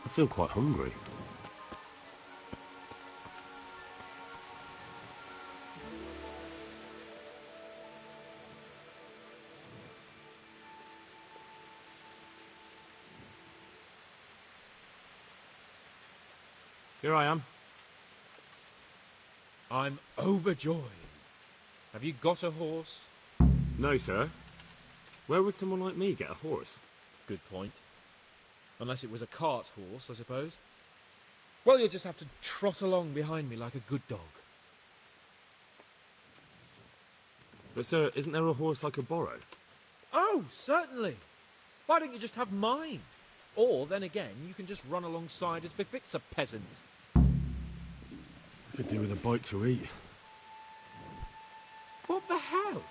I feel quite hungry. Here I am. I'm overjoyed. Have you got a horse? No, sir. Where would someone like me get a horse? Good point. Unless it was a cart horse, I suppose. Well, you'll just have to trot along behind me like a good dog. But, sir, isn't there a horse I could borrow? Oh, certainly. Why don't you just have mine? Or, then again, you can just run alongside as befits a peasant. I could do with a bite to eat. What the hell?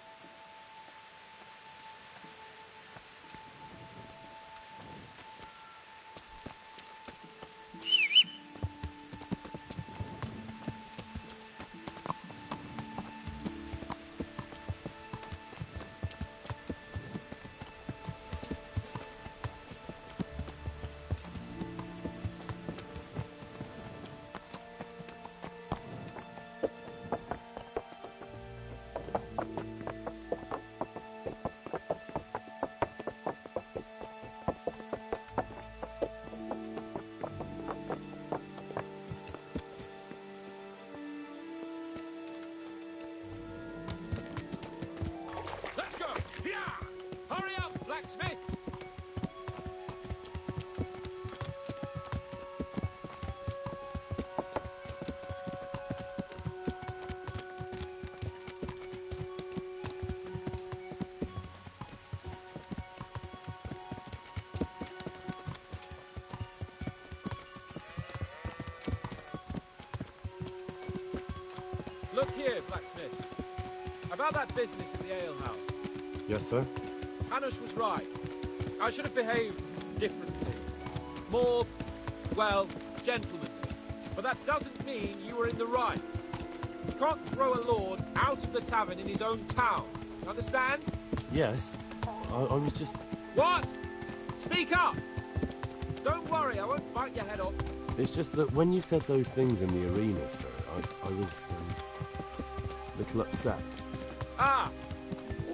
Smith! Look here, blacksmith. About that business in the alehouse. Yes, sir? Hanush was right. I should have behaved differently. More, well, gentlemanly. But that doesn't mean you were in the right. You can't throw a lord out of the tavern in his own town. Understand? Yes. I was just... What? Speak up! Don't worry, I won't bite your head off. It's just that when you said those things in the arena, sir, I was a little upset. Ah!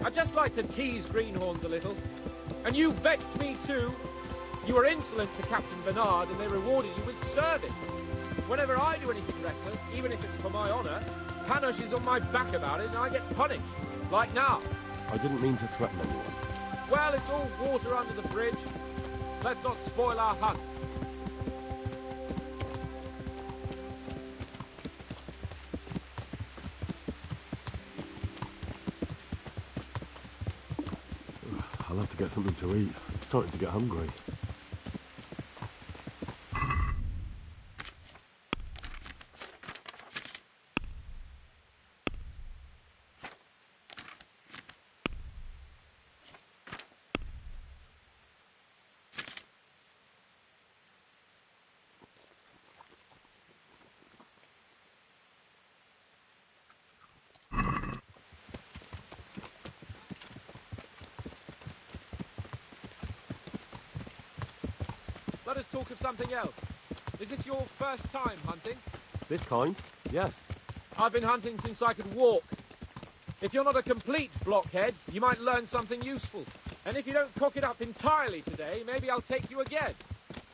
I just like to tease greenhorns a little. And you vexed me too. You were insolent to Captain Bernard and they rewarded you with service. Whenever I do anything reckless, even if it's for my honour, Hanush is on my back about it and I get punished. Like now. I didn't mean to threaten anyone. Well, it's all water under the bridge. Let's not spoil our hunt. I'll have to get something to eat. I'm starting to get hungry. let us talk of something else. Is this your first time hunting? This kind? Yes. I've been hunting since I could walk. If you're not a complete blockhead, you might learn something useful. And if you don't cock it up entirely today, maybe I'll take you again.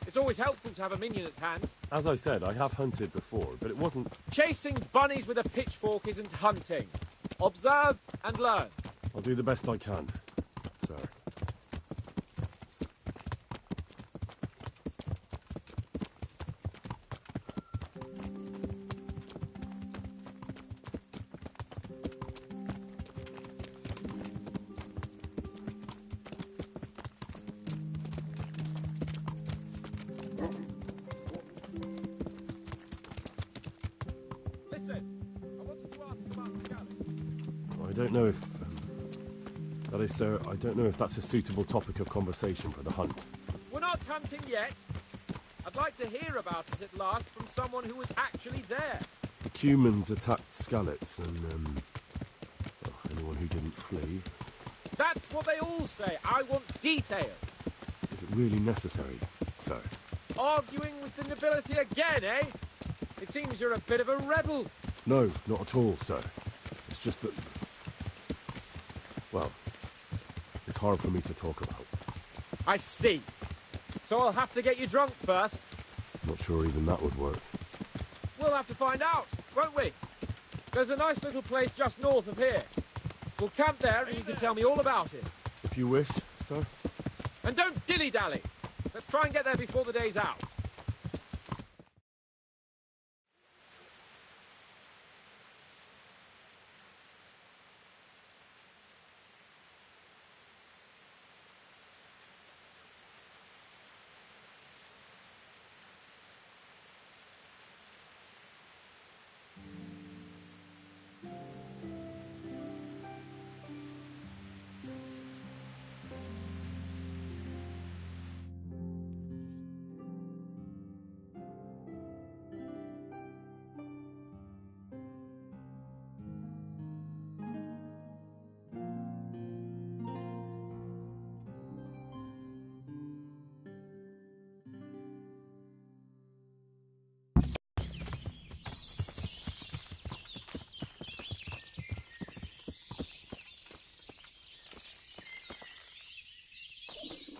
It's always helpful to have a minion at hand. As I said, I have hunted before, but it wasn't... Chasing bunnies with a pitchfork isn't hunting. Observe and learn. I'll do the best I can, sir. Listen, I wanted to ask about scouting. I don't know if... that is, sir, I don't know if that's a suitable topic of conversation for the hunt. We're not hunting yet. I'd like to hear about it at last from someone who was actually there. The humans attacked Skallets and, well, anyone who didn't flee. That's what they all say. I want details. Is it really necessary, sir? Arguing with the nobility again, eh? It seems you're a bit of a rebel. No, not at all, sir. It's just that... well, it's hard for me to talk about. I see. So I'll have to get you drunk first. Not sure even that would work. We'll have to find out, won't we? There's a nice little place just north of here. We'll camp there and you can tell me all about it. If you wish, sir. And don't dilly-dally. Let's try and get there before the day's out.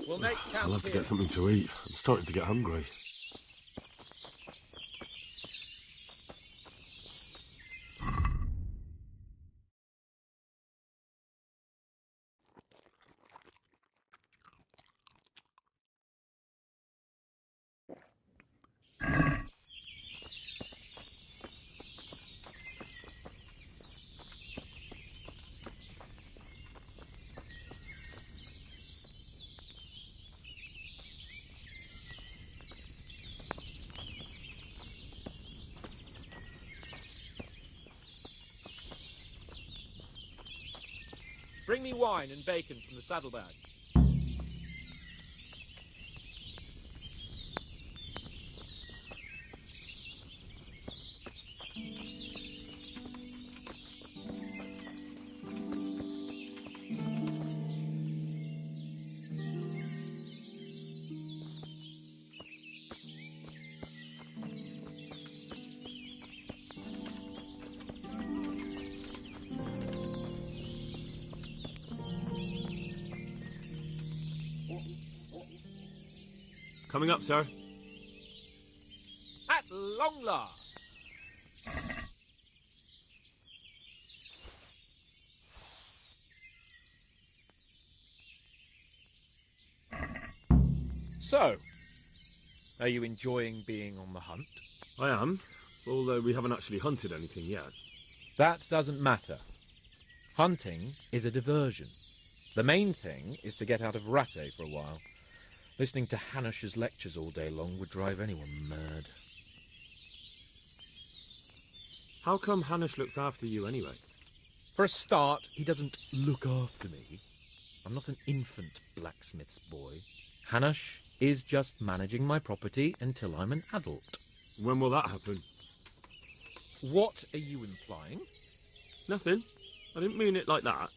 We'll make camp I'll have to here. get something to eat. I'm starting to get hungry. Bring me wine and bacon from the saddlebag. Coming up, sir. At long last. So, are you enjoying being on the hunt? I am, although we haven't actually hunted anything yet. That doesn't matter. Hunting is a diversion. The main thing is to get out of Rattay for a while. Listening to Hanush's lectures all day long would drive anyone mad. How come Hanush looks after you anyway? For a start, he doesn't look after me. I'm not an infant blacksmith's boy. Hanush is just managing my property until I'm an adult. When will that happen? What are you implying? Nothing. I didn't mean it like that.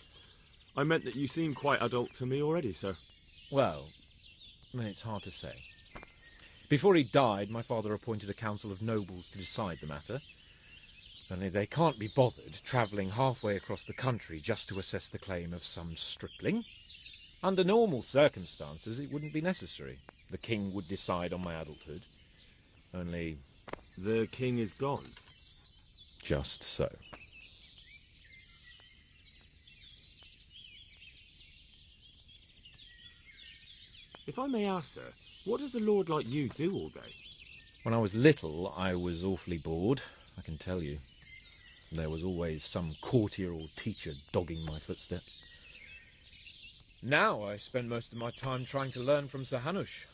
I meant that you seem quite adult to me already, sir. Well, it's hard to say. Before he died, my father appointed a council of nobles to decide the matter. Only they can't be bothered travelling halfway across the country just to assess the claim of some stripling. Under normal circumstances, it wouldn't be necessary. The king would decide on my adulthood. Only... The king is gone. Just so. If I may ask, sir, what does a lord like you do all day? When I was little, I was awfully bored, I can tell you. There was always some courtier or teacher dogging my footsteps. Now I spend most of my time trying to learn from Sir Hanush.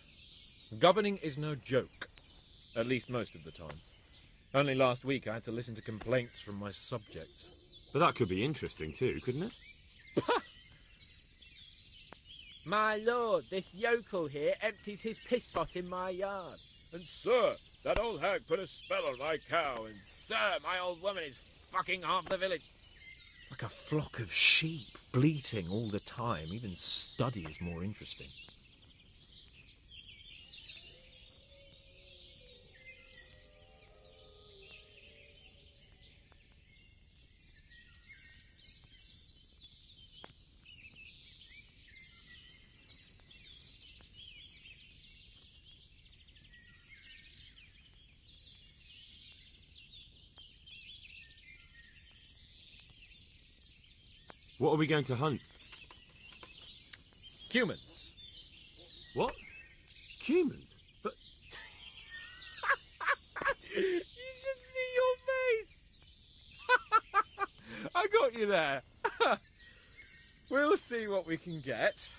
Governing is no joke, at least most of the time. Only last week I had to listen to complaints from my subjects. But that could be interesting too, couldn't it? My lord, this yokel here empties his piss pot in my yard. And sir, that old hag put a spell on my cow, and Sir, my old woman is fucking half the village. like a flock of sheep, bleating all the time. Even study is more interesting. What are we going to hunt? Humans. What? Humans? But You should see your face. I got you there. We'll see what we can get.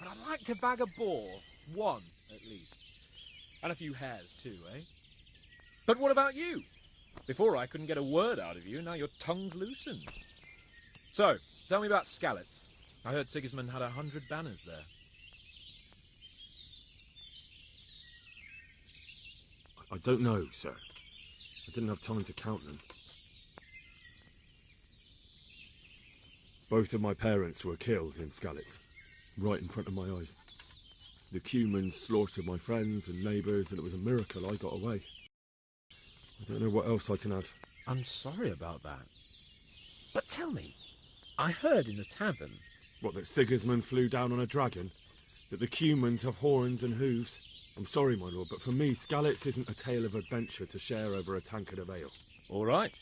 But I'd like to bag a boar. One, at least. And a few hares, too, eh? But what about you? Before I couldn't get a word out of you, now your tongue's loosened. So, tell me about Skalitz. I heard Sigismund had 100 banners there. I don't know, sir. I didn't have time to count them. Both of my parents were killed in Skalitz, right in front of my eyes. The Cumans slaughtered my friends and neighbours, and it was a miracle I got away. I don't know what else I can add. I'm sorry about that. But tell me, I heard in the tavern... What, that Sigismund flew down on a dragon? That the Cumans have horns and hooves? I'm sorry, my lord, but for me, Skalitz isn't a tale of adventure to share over a tankard of ale. All right.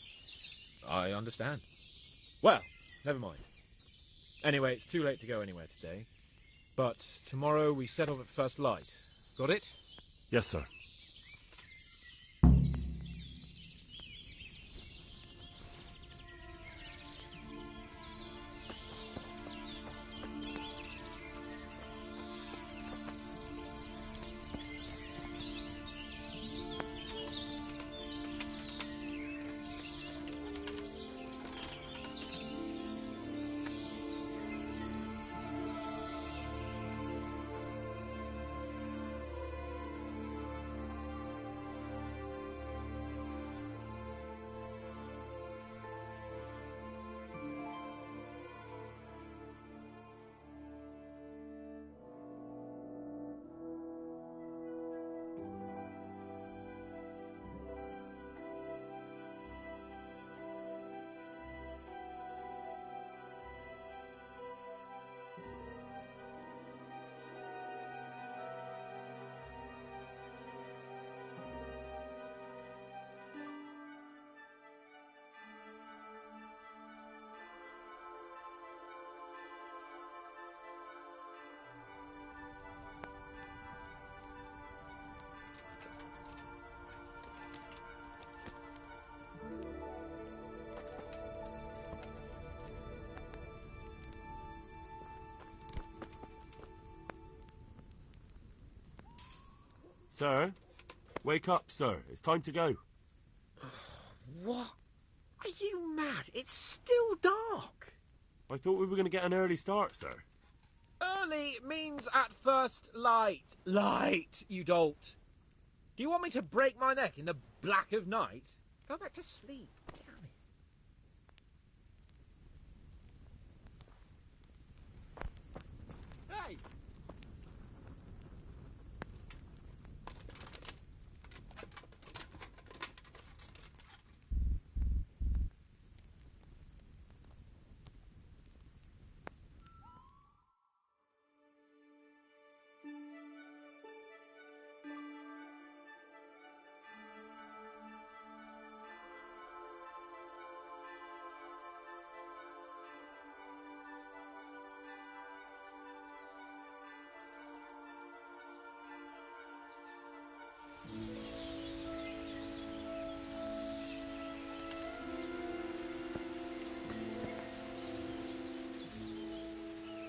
I understand. Well, never mind. Anyway, it's too late to go anywhere today. But tomorrow we set off at first light. Got it? Yes, sir. Sir? Wake up, sir. It's time to go. What? Are you mad? It's still dark. I thought we were going to get an early start, sir. Early means at first light. Light, you dolt. Do you want me to break my neck in the black of night? Go back to sleep. Damn it. Hey!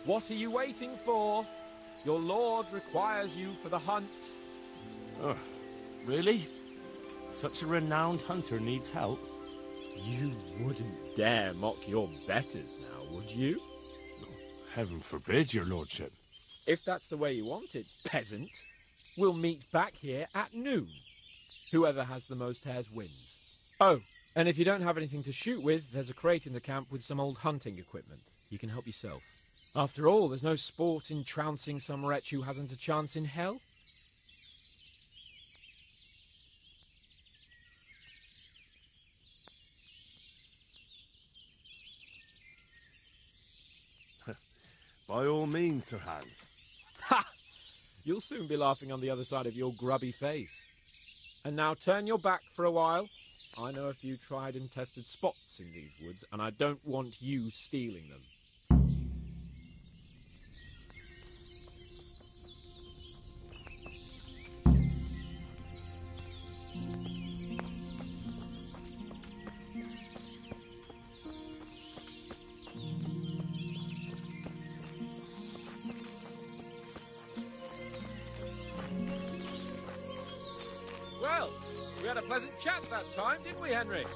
What are you waiting for? Your lord requires you for the hunt. Oh, really? Such a renowned hunter needs help? You wouldn't dare mock your betters now, would you? Heaven forbid, your lordship. If that's the way you want it, peasant, we'll meet back here at noon. Whoever has the most hares wins. Oh, and if you don't have anything to shoot with, there's a crate in the camp with some old hunting equipment. You can help yourself. After all, there's no sport in trouncing some wretch who hasn't a chance in hell. By all means, Sir Hans. Ha! You'll soon be laughing on the other side of your grubby face. And now turn your back for a while. I know a few tried and tested spots in these woods, and I don't want you stealing them. Well, we had a pleasant chat that time, didn't we, Henry?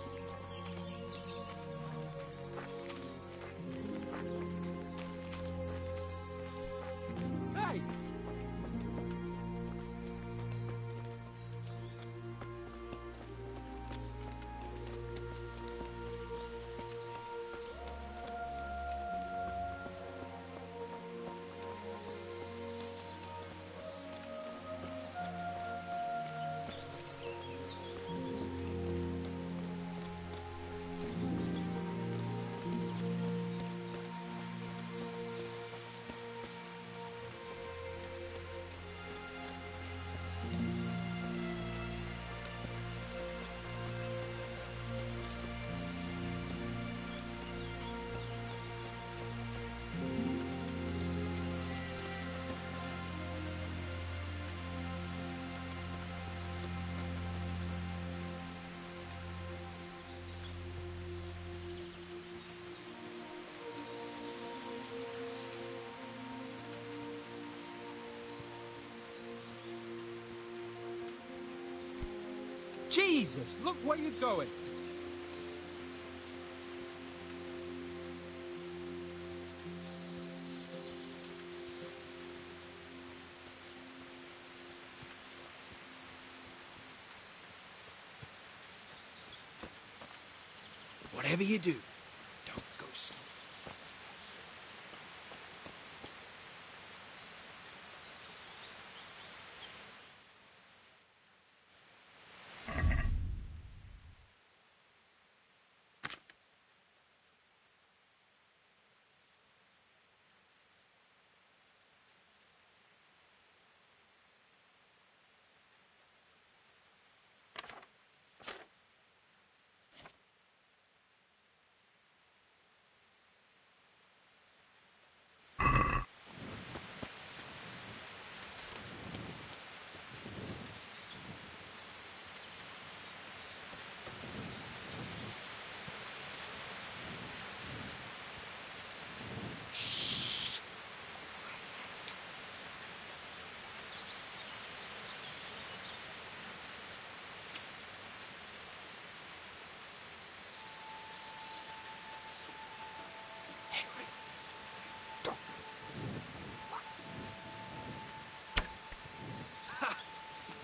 Hey! Jesus, look where you're going. Whatever you do, don't go slow.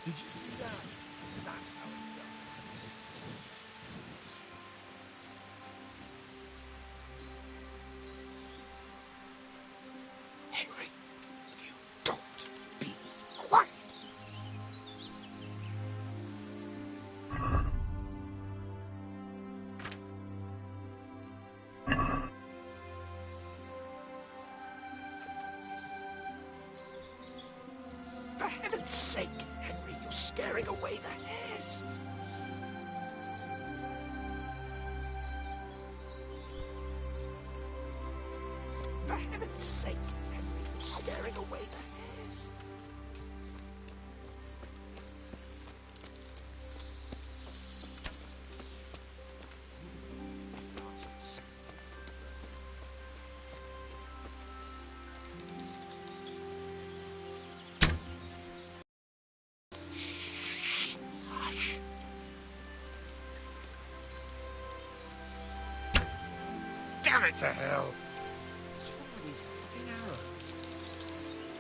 Did you see that? That's how it's done. Henry, you don't be quiet. For heaven's sake, Henry, you're scaring away the hares. For heaven's sake, Henry, you're scaring away the hares. Damn it to hell! What's wrong with these fucking arrows?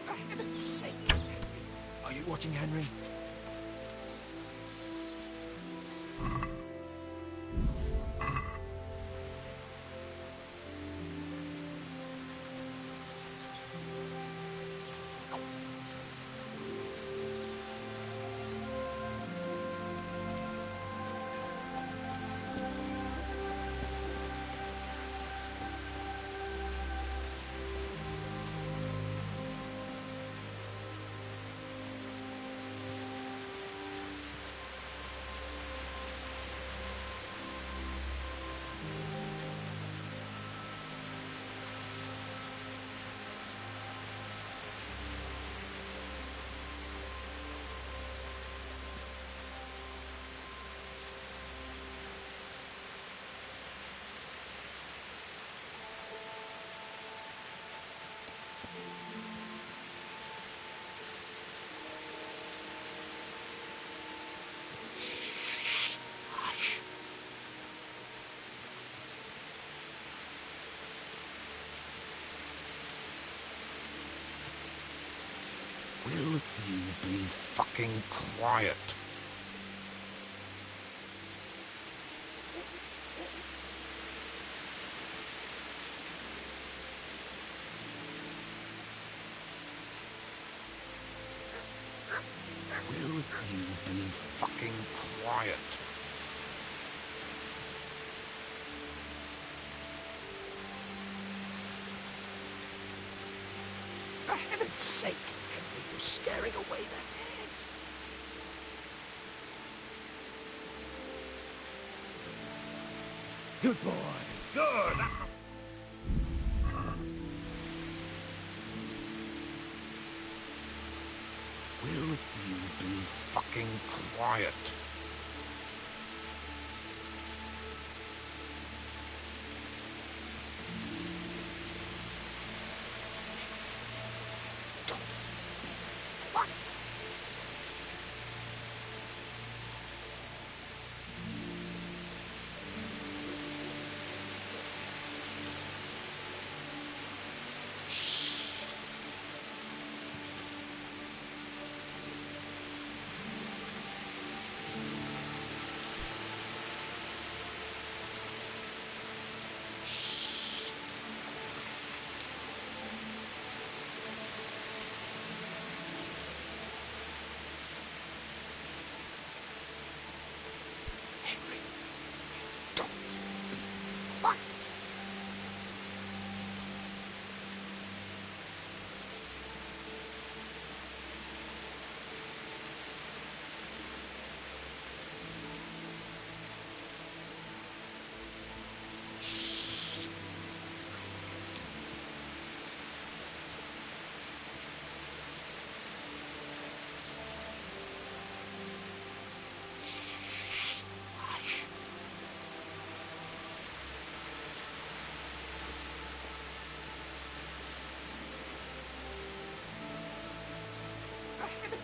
For heaven's sake, Henry. Are you watching, Henry? Will you be fucking quiet? Will you be fucking quiet? For heaven's sake! You're scaring away the hares. Good boy. Good. Will you be fucking quiet?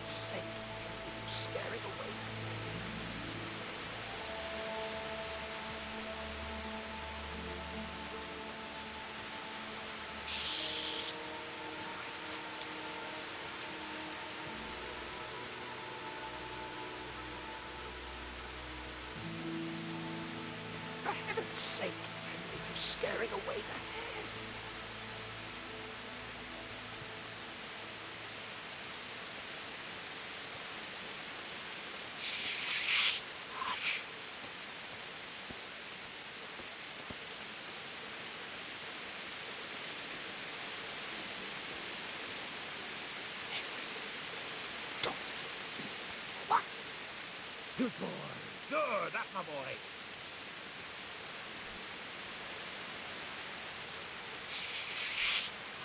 Sake, you're scaring away. For heaven's sake, you're scaring away the hares. Good boy. Good. That's my boy.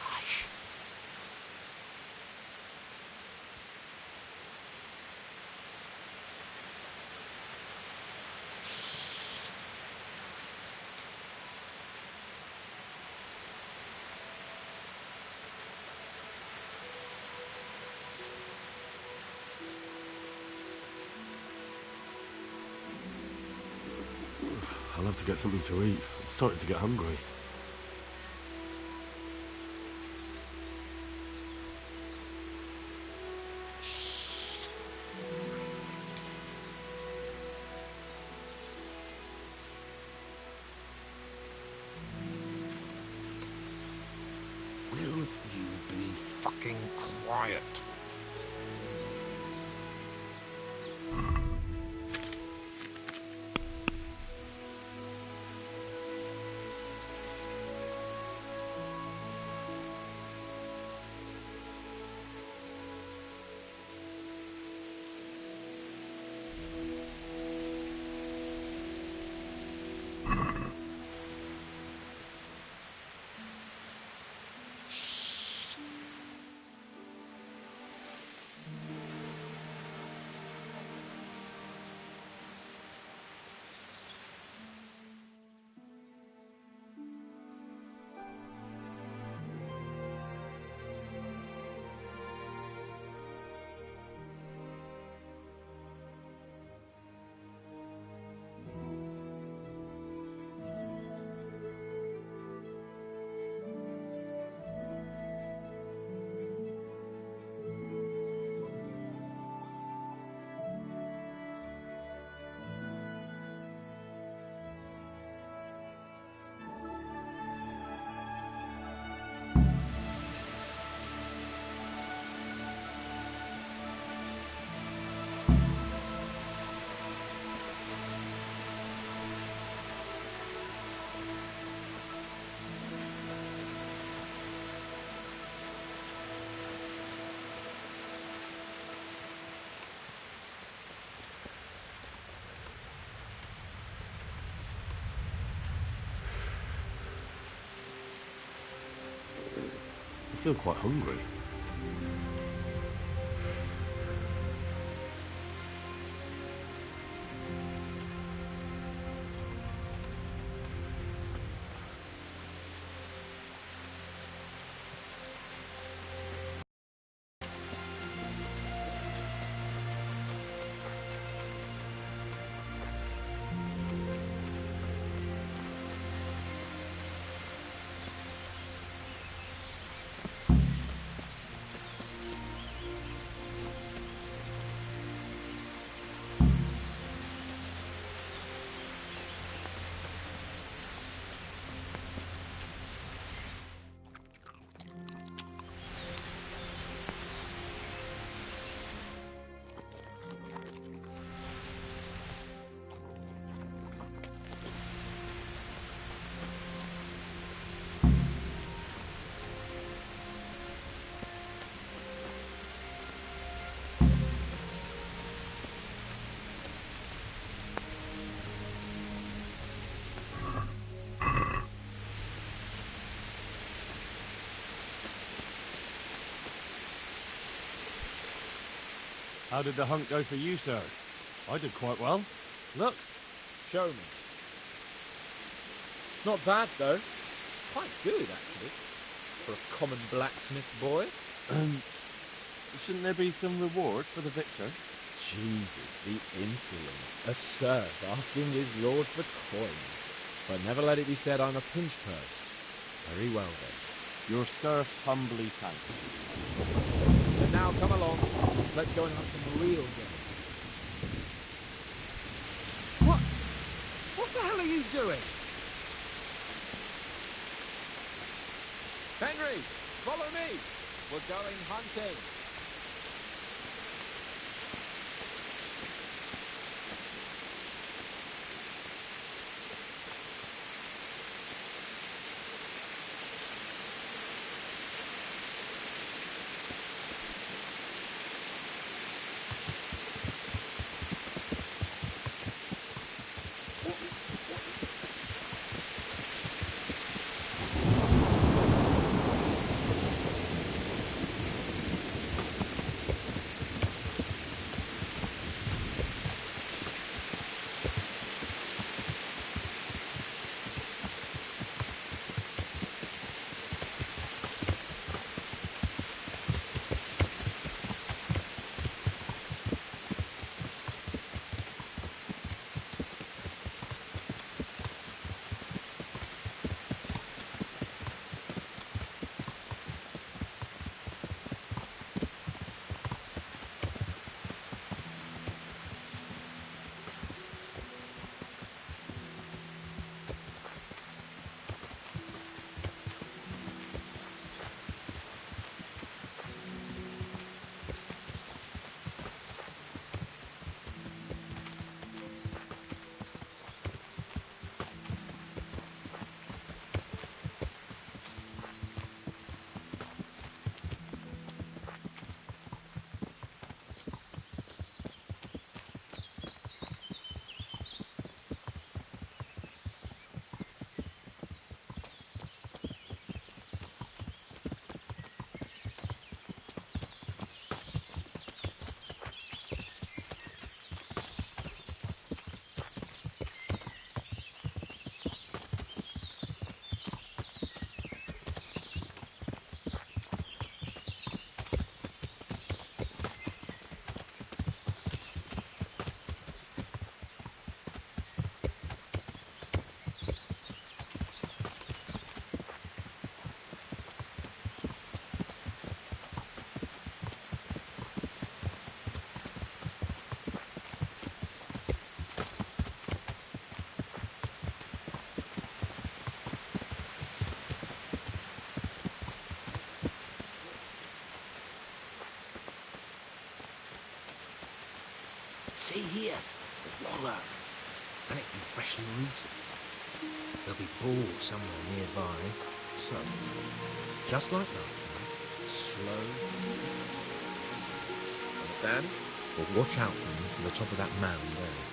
Hush. I'll have to get something to eat. I'm starting to get hungry. fucking quiet. I feel quite hungry. How did the hunt go for you, sir? I did quite well. Look. Show me. Not bad, though. Quite good, actually. For a common blacksmith's boy. Shouldn't there be some reward for the victor? Jesus, the insolence. A serf asking his lord for coin. But never let it be said I'm a pinch purse. Very well, then. Your serf humbly thanks you. And now, come along. Let's go and hunt some real game. What? What the hell are you doing? Henry, follow me. We're going hunting. See here, the wallow. And it's been freshly rooted. There'll be balls somewhere nearby. So, just like last time, slow. Understand? But watch out for them from the top of that mound there.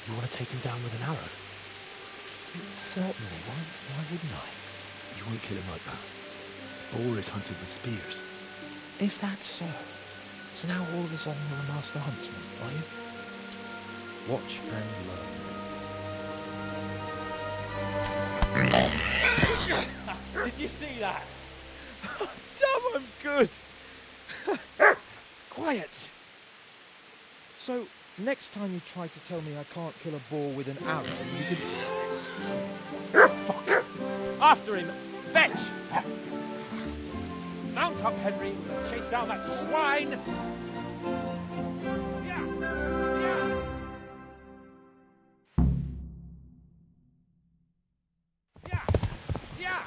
You want to take him down with an arrow? Certainly. Why wouldn't I? You won't kill him like that. Boar is hunted with spears. Is that so? So now all of a sudden you're a master huntsman, are you? Watch and learn. Did you see that? Damn, I'm good. Quiet. So, next time you try to tell me I can't kill a boar with an arrow, you can... Fuck! After him! Fetch! Mount up, Henry! Chase down that swine! Yeah! Yeah! Yeah! Yeah!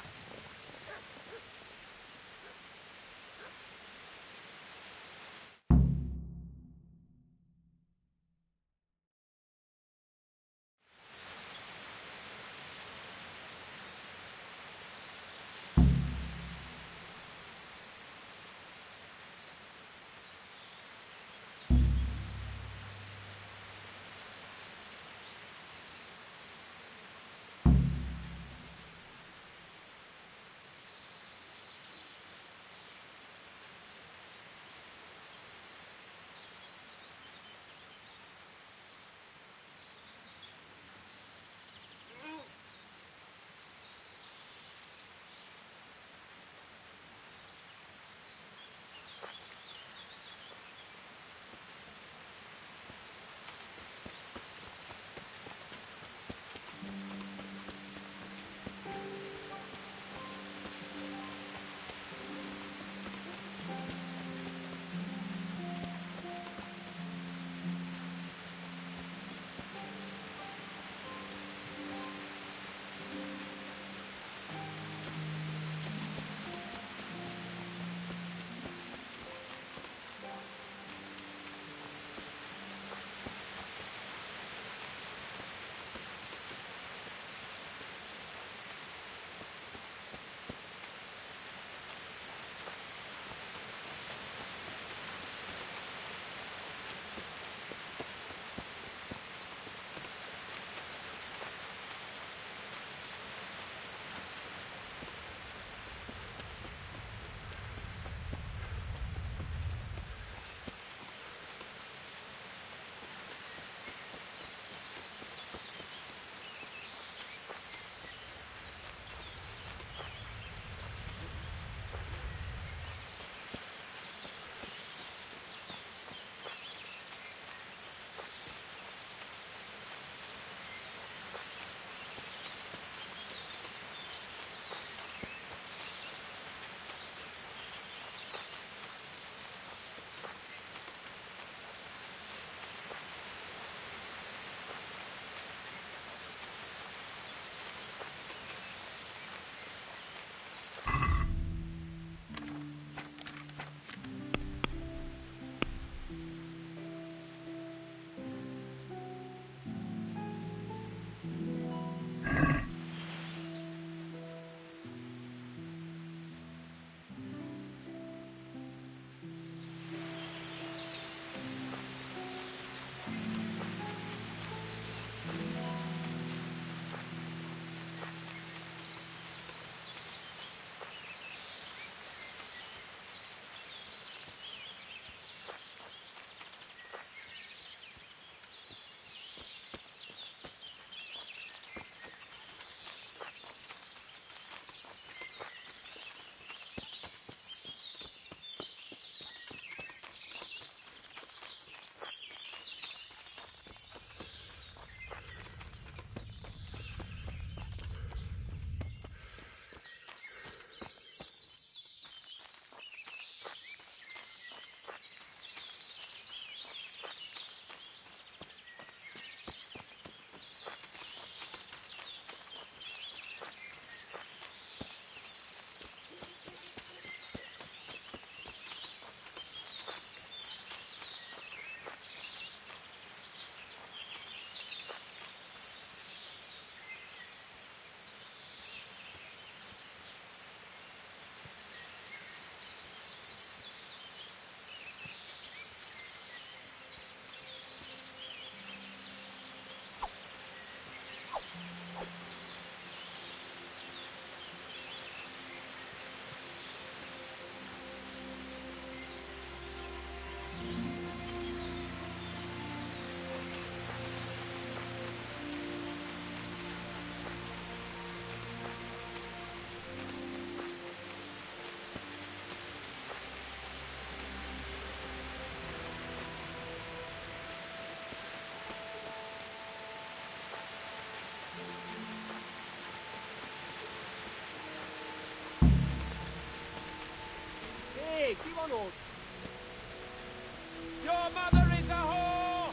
Your mother is a whore!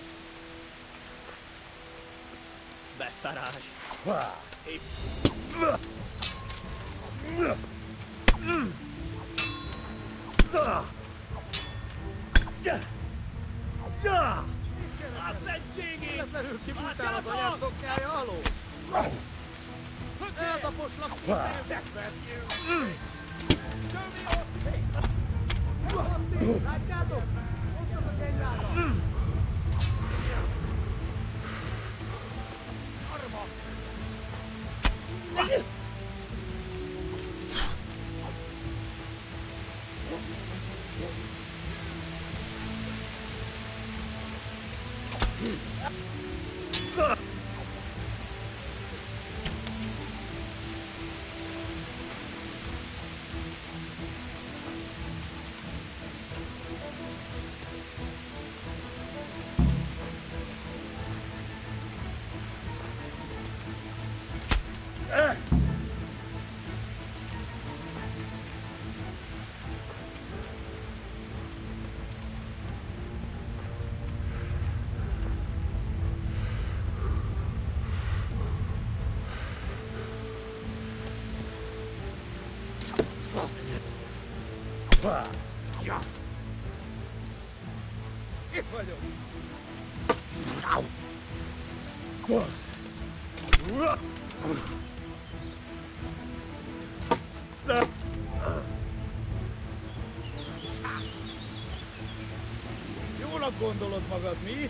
Beszarás. A szentségét! Véletlenül kibújtál az anyád szoknyája alól? Eltaposlak szépen! Látjátok? Ott az a kenyára! Arma! Ja. Itt vagyok. Jónak gondolod magad, mi?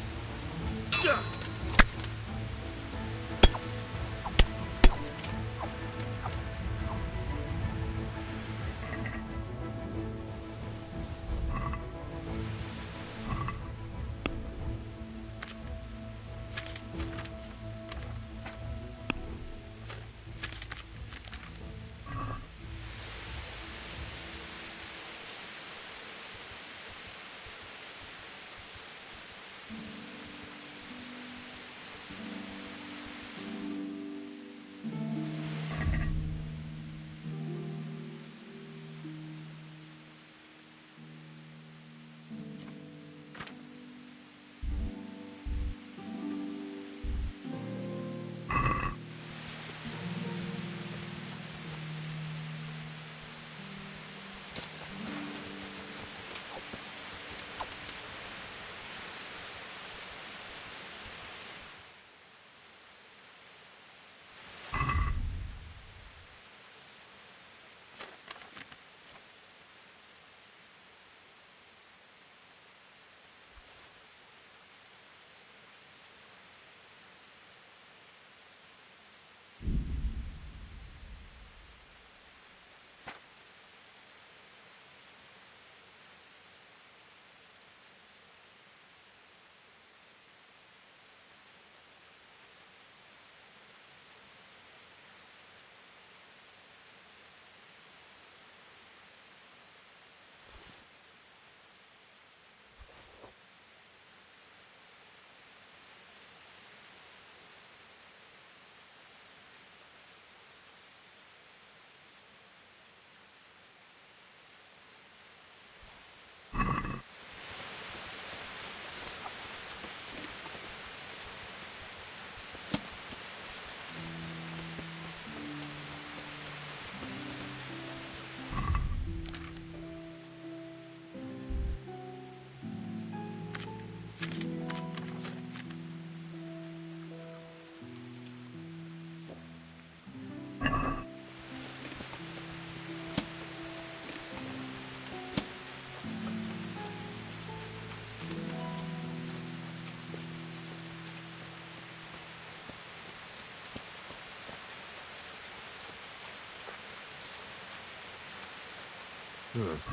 It's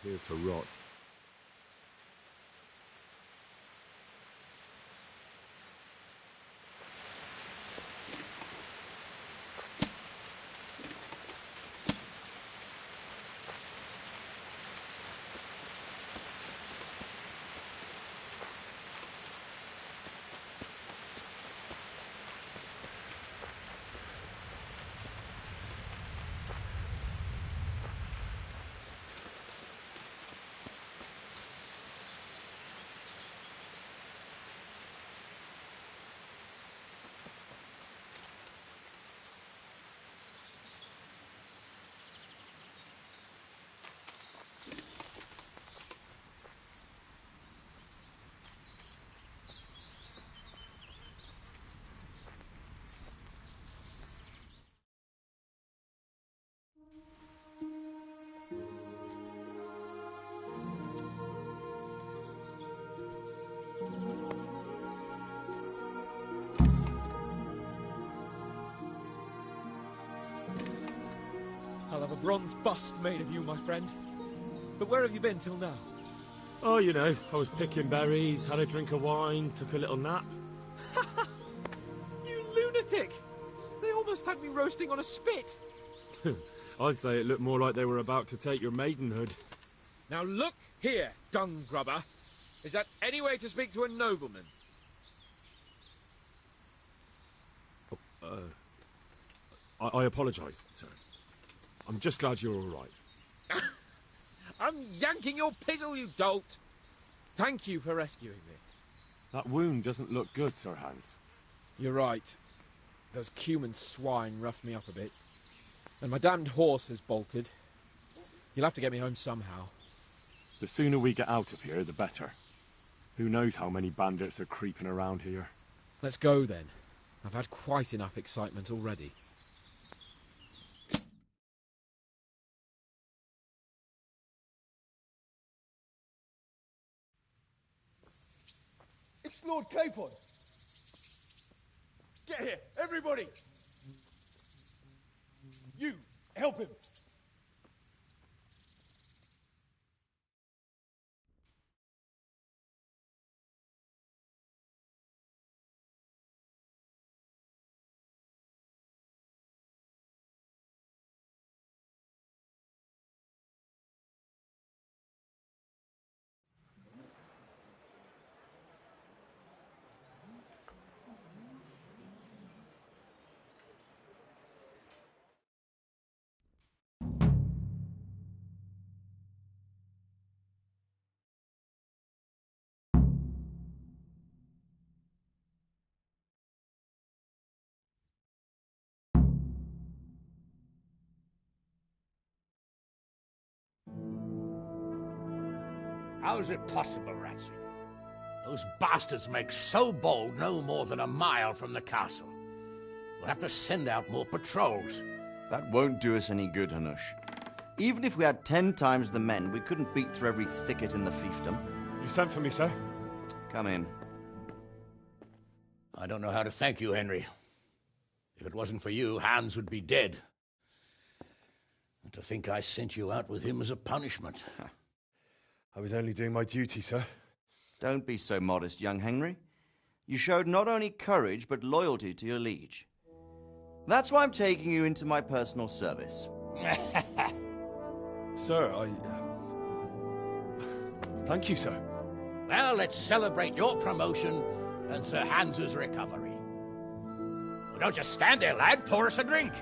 here to rot. bronze bust made of you, my friend. But where have you been till now? Oh, you know, I was picking berries, had a drink of wine, took a little nap. You lunatic! They almost had me roasting on a spit. I'd say it looked more like they were about to take your maidenhood. Now look here, dung grubber. Is that any way to speak to a nobleman? I apologise, sir. I'm just glad you're all right. I'm yanking your pizzle, you dolt! Thank you for rescuing me. That wound doesn't look good, Sir Hans. You're right. Those cumin swine roughed me up a bit. And my damned horse has bolted. You'll have to get me home somehow. The sooner we get out of here, the better. Who knows how many bandits are creeping around here. Let's go then. I've had quite enough excitement already. It's Lord Capon. Get here, everybody. You, help him. How is it possible, Ratsy? Those bastards make so bold no more than a mile from the castle. We'll have to send out more patrols. That won't do us any good, Hanush. Even if we had 10 times the men, we couldn't beat through every thicket in the fiefdom. You sent for me, sir? Come in. I don't know how to thank you, Henry. If it wasn't for you, Hans would be dead. And to think I sent you out with him as a punishment. I was only doing my duty, sir. Don't be so modest, young Henry. You showed not only courage, but loyalty to your liege. That's why I'm taking you into my personal service. Sir, thank you, sir. Well, let's celebrate your promotion and Sir Hans's recovery. Well, don't just stand there, lad. Pour us a drink.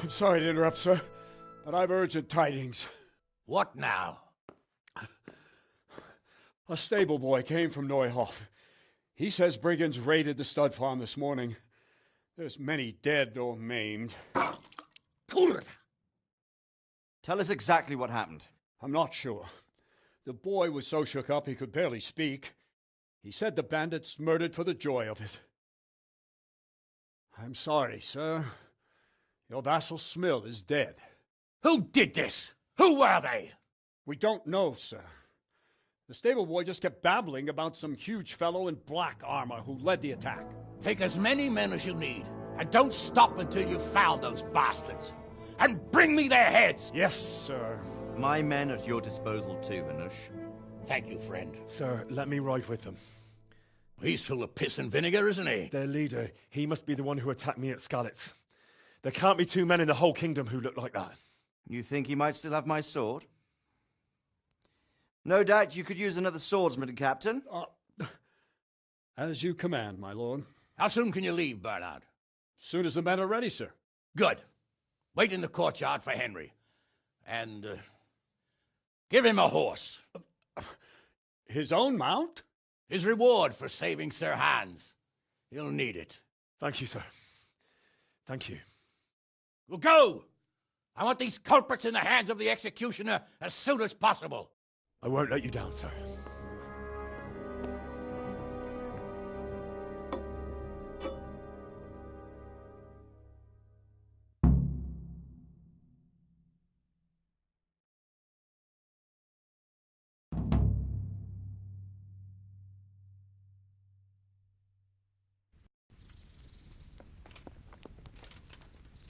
I'm sorry to interrupt, sir, but I've urgent tidings. What now? A stable boy came from Neuhof. He says brigands raided the stud farm this morning. There's many dead or maimed. Tell us exactly what happened. I'm not sure. The boy was so shook up he could barely speak. He said the bandits murdered for the joy of it. I'm sorry, sir. Your vassal Smill is dead. Who did this? Who were they? We don't know, sir. The stable boy just kept babbling about some huge fellow in black armor who led the attack. Take as many men as you need, and don't stop until you've found those bastards. And bring me their heads! Yes, sir. My men at your disposal too, Hanush. Thank you, friend. Sir, let me ride with them. He's full of piss and vinegar, isn't he? Their leader, he must be the one who attacked me at Skalitz. There can't be two men in the whole kingdom who look like that. You think he might still have my sword? No doubt you could use another swordsman, Captain. As you command, my lord. How soon can you leave, Bernard? Soon as the men are ready, sir. Good. Wait in the courtyard for Henry. And, give him a horse. His own mount? His reward for saving Sir Hans. He'll need it. Thank you, sir. Thank you. Well, go! I want these culprits in the hands of the executioner as soon as possible. I won't let you down, sir.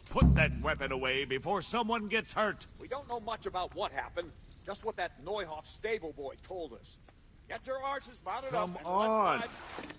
Put that weapon away before someone gets hurt. We don't know much about what happened, just what that Neuhoff stable boy told us. Get your arses mounted Come up and on. let's ride.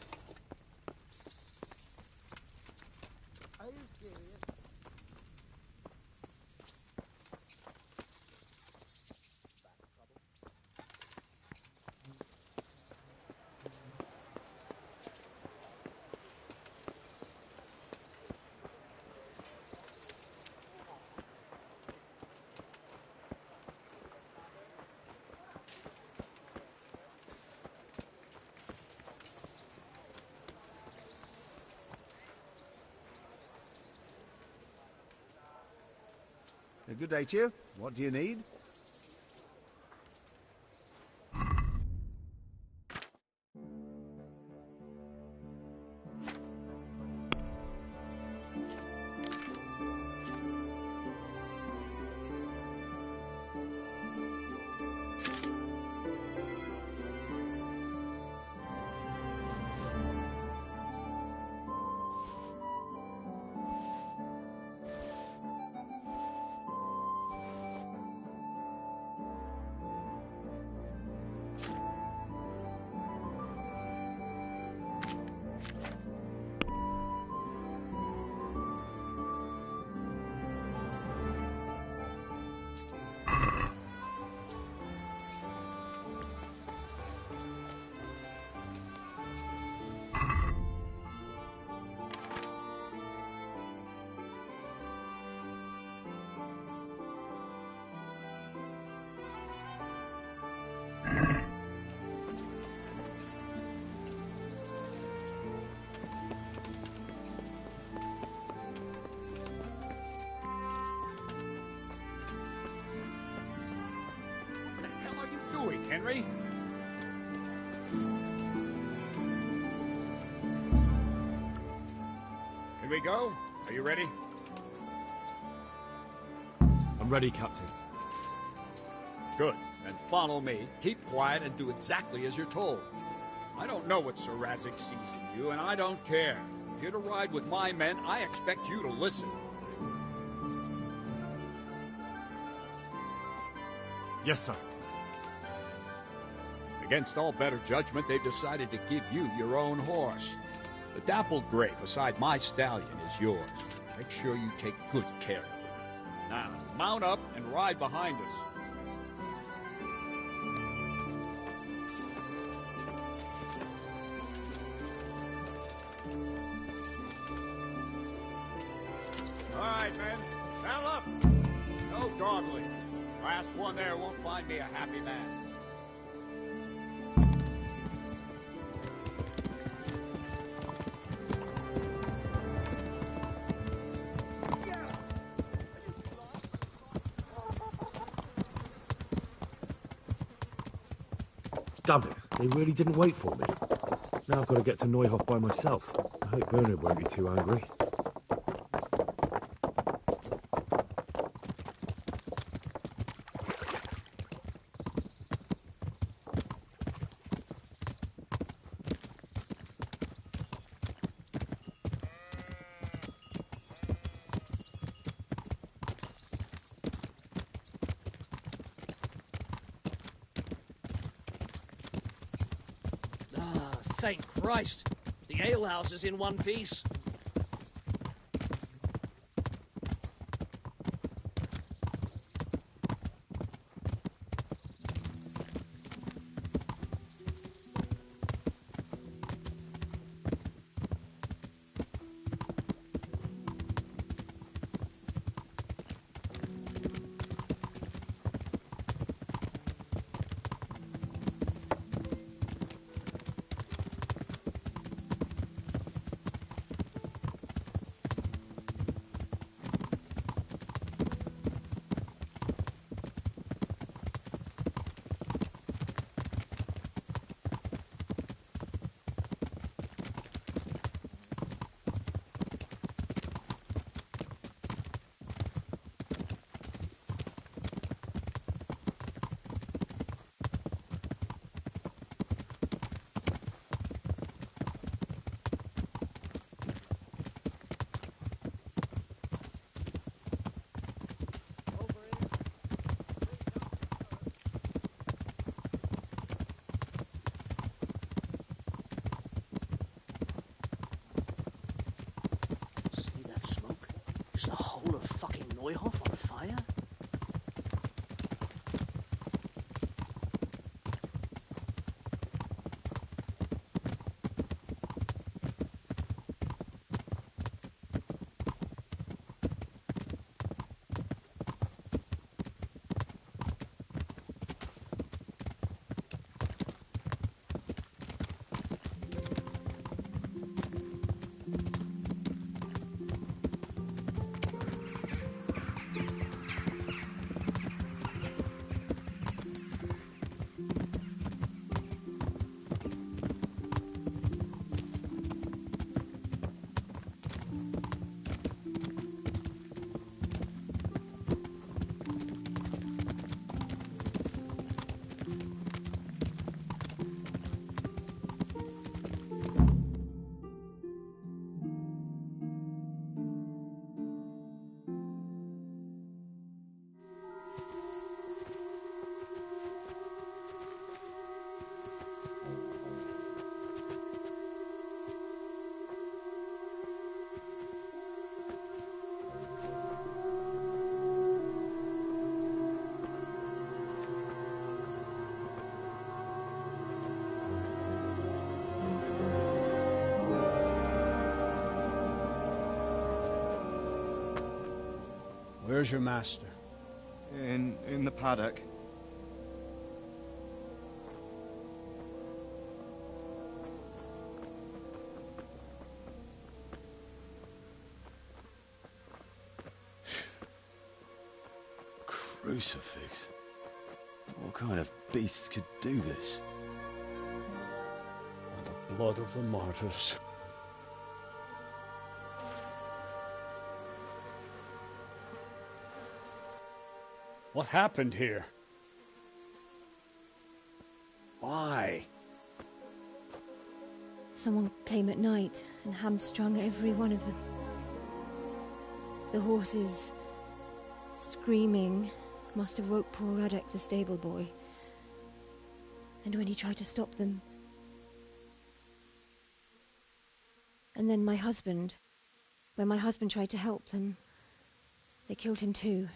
Good day to you. What do you need? Henry? Can we go? Are you ready? I'm ready, Captain. Good. Then follow me. Keep quiet and do exactly as you're told. I don't know what Sir Radzik sees in you, and I don't care. If you're to ride with my men, I expect you to listen. Yes, sir. Against all better judgment, they've decided to give you your own horse. The dappled gray beside my stallion is yours. Make sure you take good care of it. Now, mount up and ride behind us. All right, men. Saddle up. No dawdling. Last one there won't find me a happy man. Damn it, they really didn't wait for me. Now I've got to get to Neuhoff by myself. I hope Bernard won't be too angry. Thank Christ! The alehouse is in one piece. Neuhof on fire? Where's your master? In the paddock. Crucifix. What kind of beasts could do this? By the blood of the martyrs. What happened here? Why? Someone came at night and hamstrung every one of them. The horses, screaming, must have woke poor Radek, the stable boy. And when he tried to stop them... And then my husband. When my husband tried to help them, they killed him too.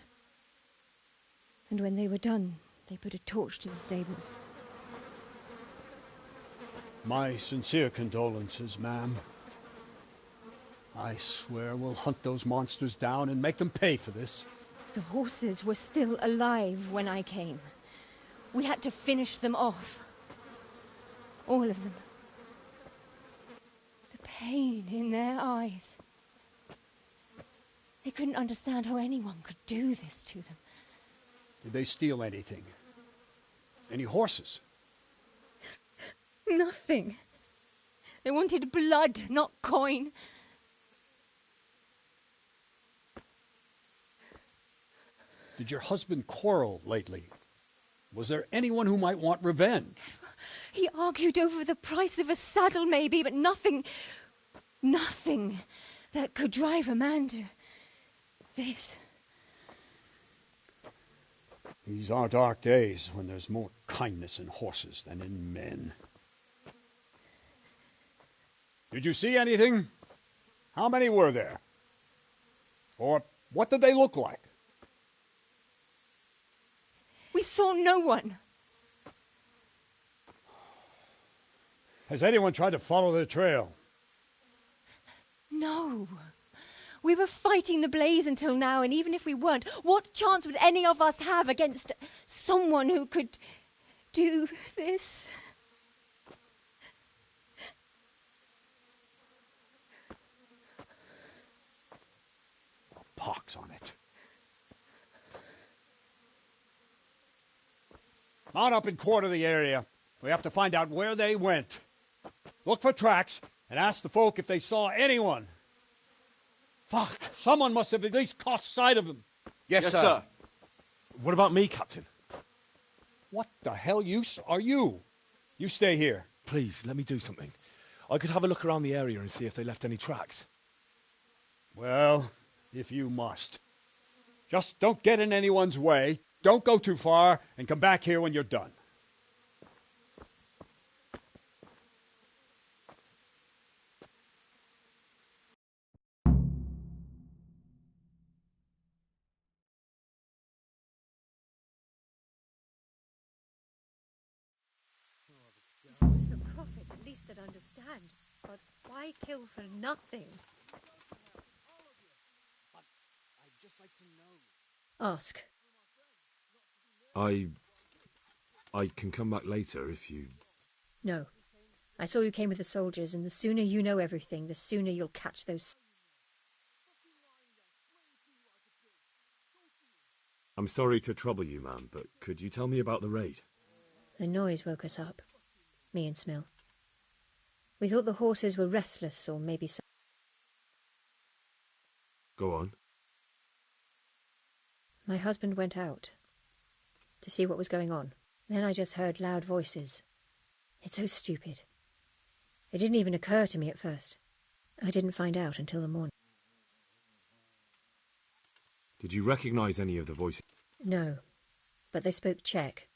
And when they were done, they put a torch to the stables. My sincere condolences, ma'am. I swear we'll hunt those monsters down and make them pay for this. The horses were still alive when I came. We had to finish them off. All of them. The pain in their eyes. They couldn't understand how anyone could do this to them. Did they steal anything? Any horses? Nothing. They wanted blood, not coin. Did your husband quarrel lately? Was there anyone who might want revenge? He argued over the price of a saddle, maybe, but nothing that could drive a man to this. These are dark days when there's more kindness in horses than in men. Did you see anything? How many were there? Or what did they look like? We saw no one. Has anyone tried to follow the trail? No. We were fighting the blaze until now, and even if we weren't, what chance would any of us have against someone who could do this? Pox on it. Mount up and quarter the area. We have to find out where they went. Look for tracks and ask the folk if they saw anyone. Fuck, someone must have at least caught sight of them. Yes, sir. What about me, Captain? What the hell use are you? You stay here. Please, let me do something. I could have a look around the area and see if they left any tracks. Well, if you must. Just don't get in anyone's way, don't go too far, and come back here when you're done. bastard understand, but why kill for nothing? I'd just like to know. Ask. I can come back later if you... No. I saw you came with the soldiers, and the sooner you know everything, the sooner you'll catch those... I'm sorry to trouble you, ma'am, but could you tell me about the raid? The noise woke us up. Me and Smill. We thought the horses were restless, or maybe some... Go on. My husband went out to see what was going on. Then I just heard loud voices. It's so stupid. It didn't even occur to me at first. I didn't find out until the morning. Did you recognize any of the voices? No, but they spoke Czech,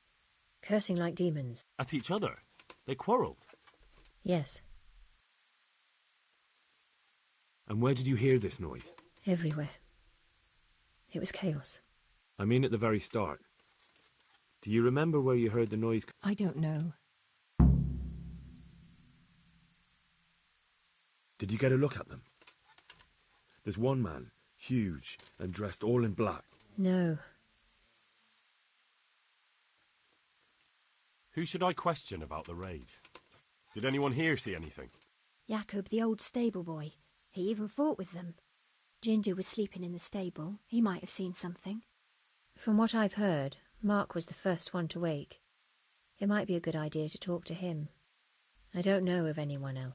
cursing like demons. At each other? They quarrelled? Yes. And where did you hear this noise? Everywhere. It was chaos. I mean at the very start. Do you remember where you heard the noise? I don't know. Did you get a look at them? There's one man, huge and dressed all in black. No. Who should I question about the raid? Did anyone here see anything? Jakob, the old stable boy. He even fought with them. Ginger was sleeping in the stable. He might have seen something. From what I've heard, Mark was the first one to wake. It might be a good idea to talk to him. I don't know of anyone else.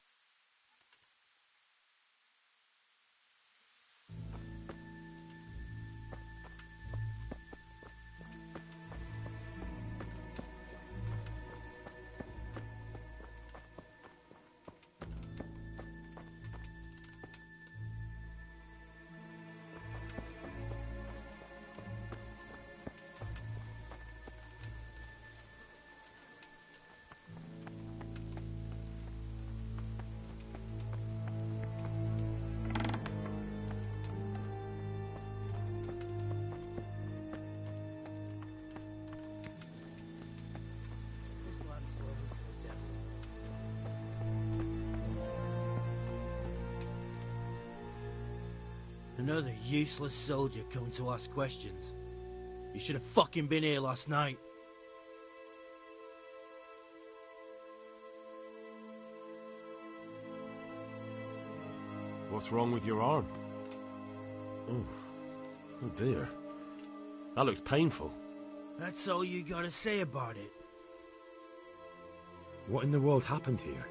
Another useless soldier coming to ask questions. You should have fucking been here last night. What's wrong with your arm? Oh dear. That looks painful. That's all you gotta say about it. What in the world happened here?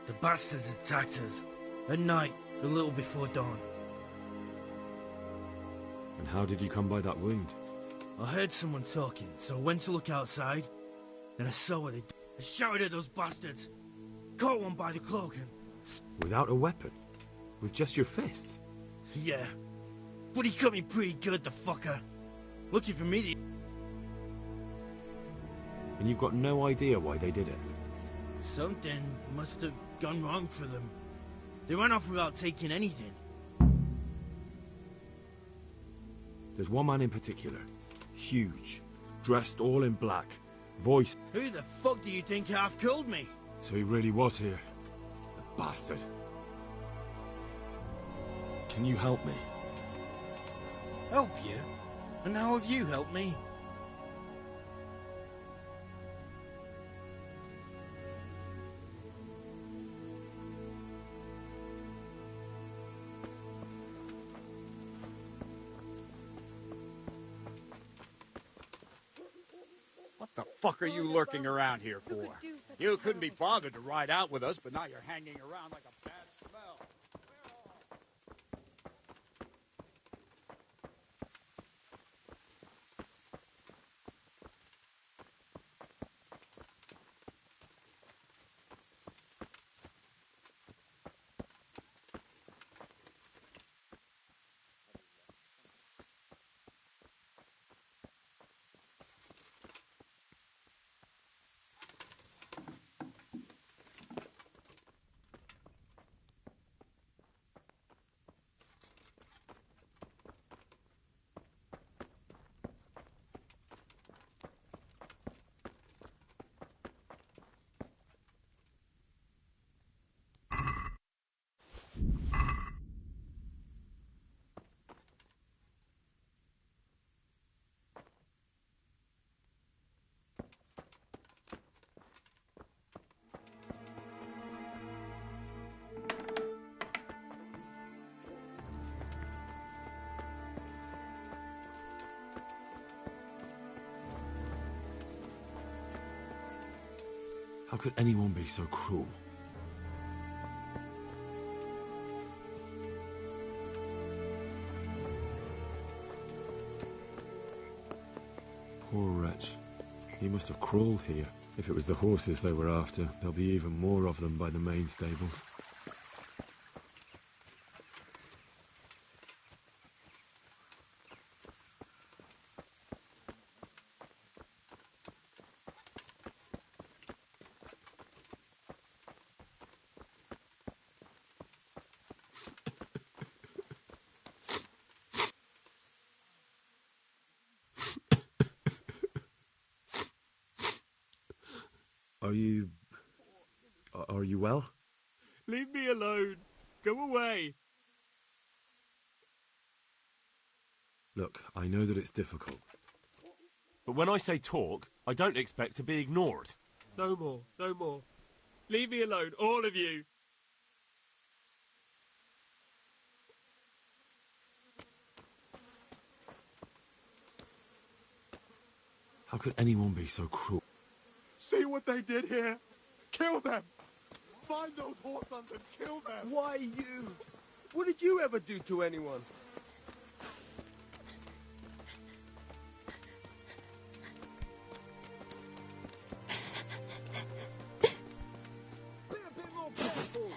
The bastards attacked us. At night, a little before dawn. And how did you come by that wound? I heard someone talking, so I went to look outside. Then I saw what they did. I shouted at those bastards. Caught one by the cloak and... Without a weapon? With just your fists? Yeah. But he cut me pretty good, the fucker. Lucky for me, And you've got no idea why they did it? something must have gone wrong for them. They ran off without taking anything. There's one man in particular. Huge. Dressed all in black. Voice... Who the fuck do you think half killed me? So he really was here. The bastard. Can you help me? Help you? And how have you helped me? What the fuck are you lurking around here for? You couldn't be bothered to ride out with us, but now you're hanging around like a bad smell. How could anyone be so cruel? Poor wretch. He must have crawled here. If it was the horses they were after, there'll be even more of them by the main stables. Are you well? Leave me alone. Go away. Look, I know that it's difficult. But when I say talk, I don't expect to be ignored. No more, no more. Leave me alone, all of you. How could anyone be so cruel? See what they did here? Kill them! Find those horse hunters and kill them! Why you? What did you ever do to anyone? Be a bit more careful!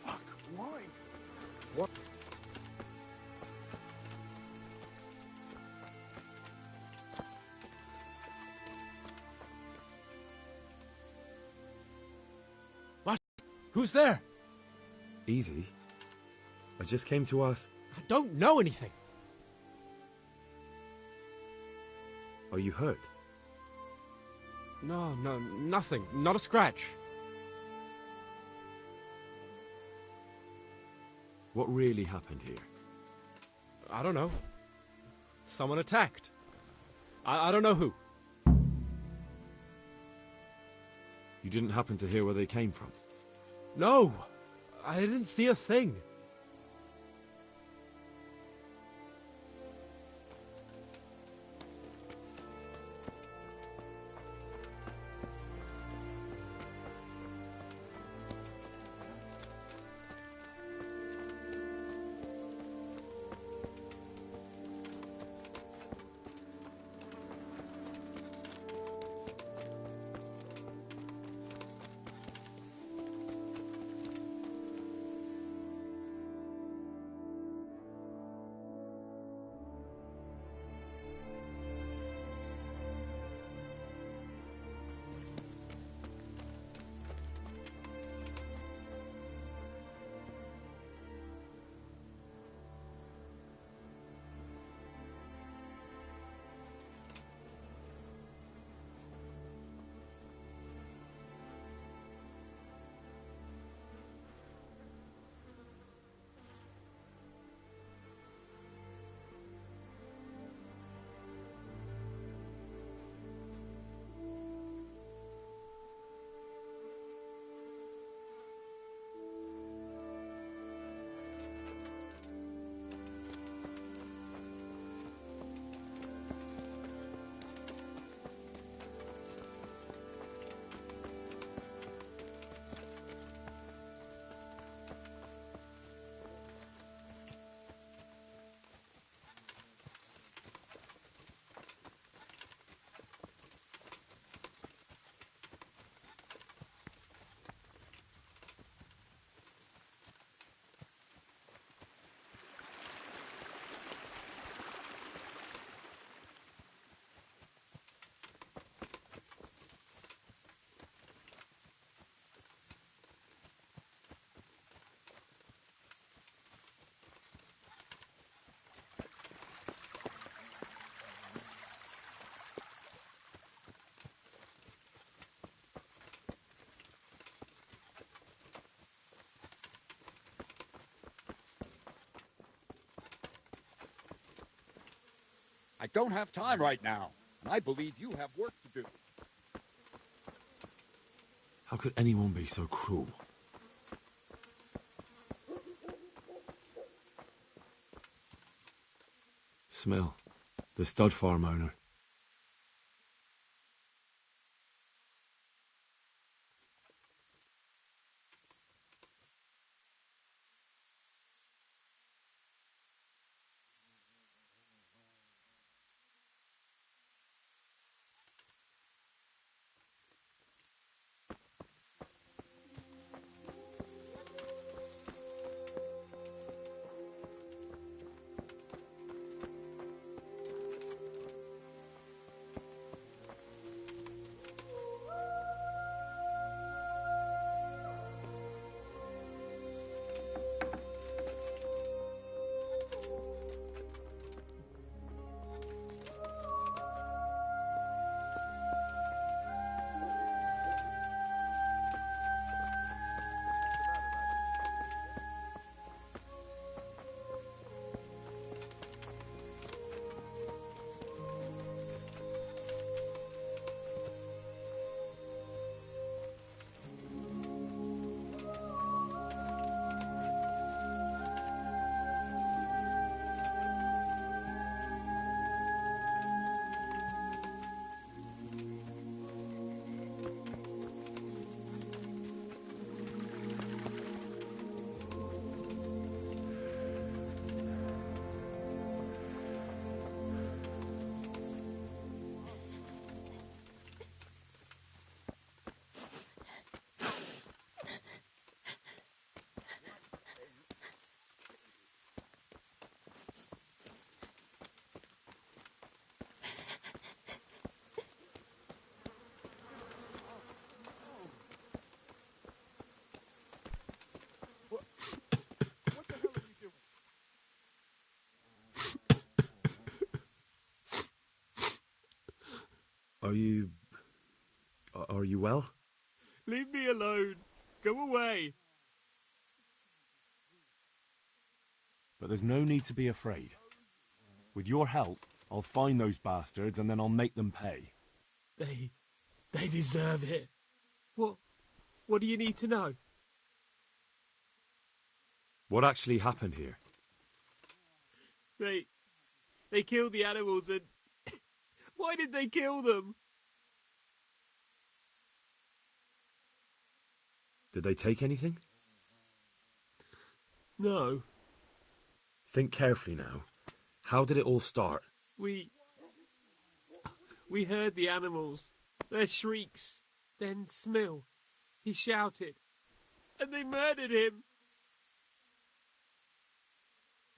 Fuck, why? What? Who's there? Easy. I just came to ask... I don't know anything. Are you hurt? No, nothing. Not a scratch. What really happened here? I don't know. Someone attacked. I don't know who. You didn't happen to hear where they came from? No, I didn't see a thing. I don't have time right now, and I believe you have work to do. How could anyone be so cruel? Smell. The stud farm owner. Are you well? Leave me alone. Go away. But there's no need to be afraid. With your help, I'll find those bastards and then I'll make them pay. They deserve it. What do you need to know? What actually happened here? They killed the animals and... Why did they kill them? Did they take anything? No. Think carefully now. How did it all start? We heard the animals, their shrieks, then Smill. He shouted, and they murdered him.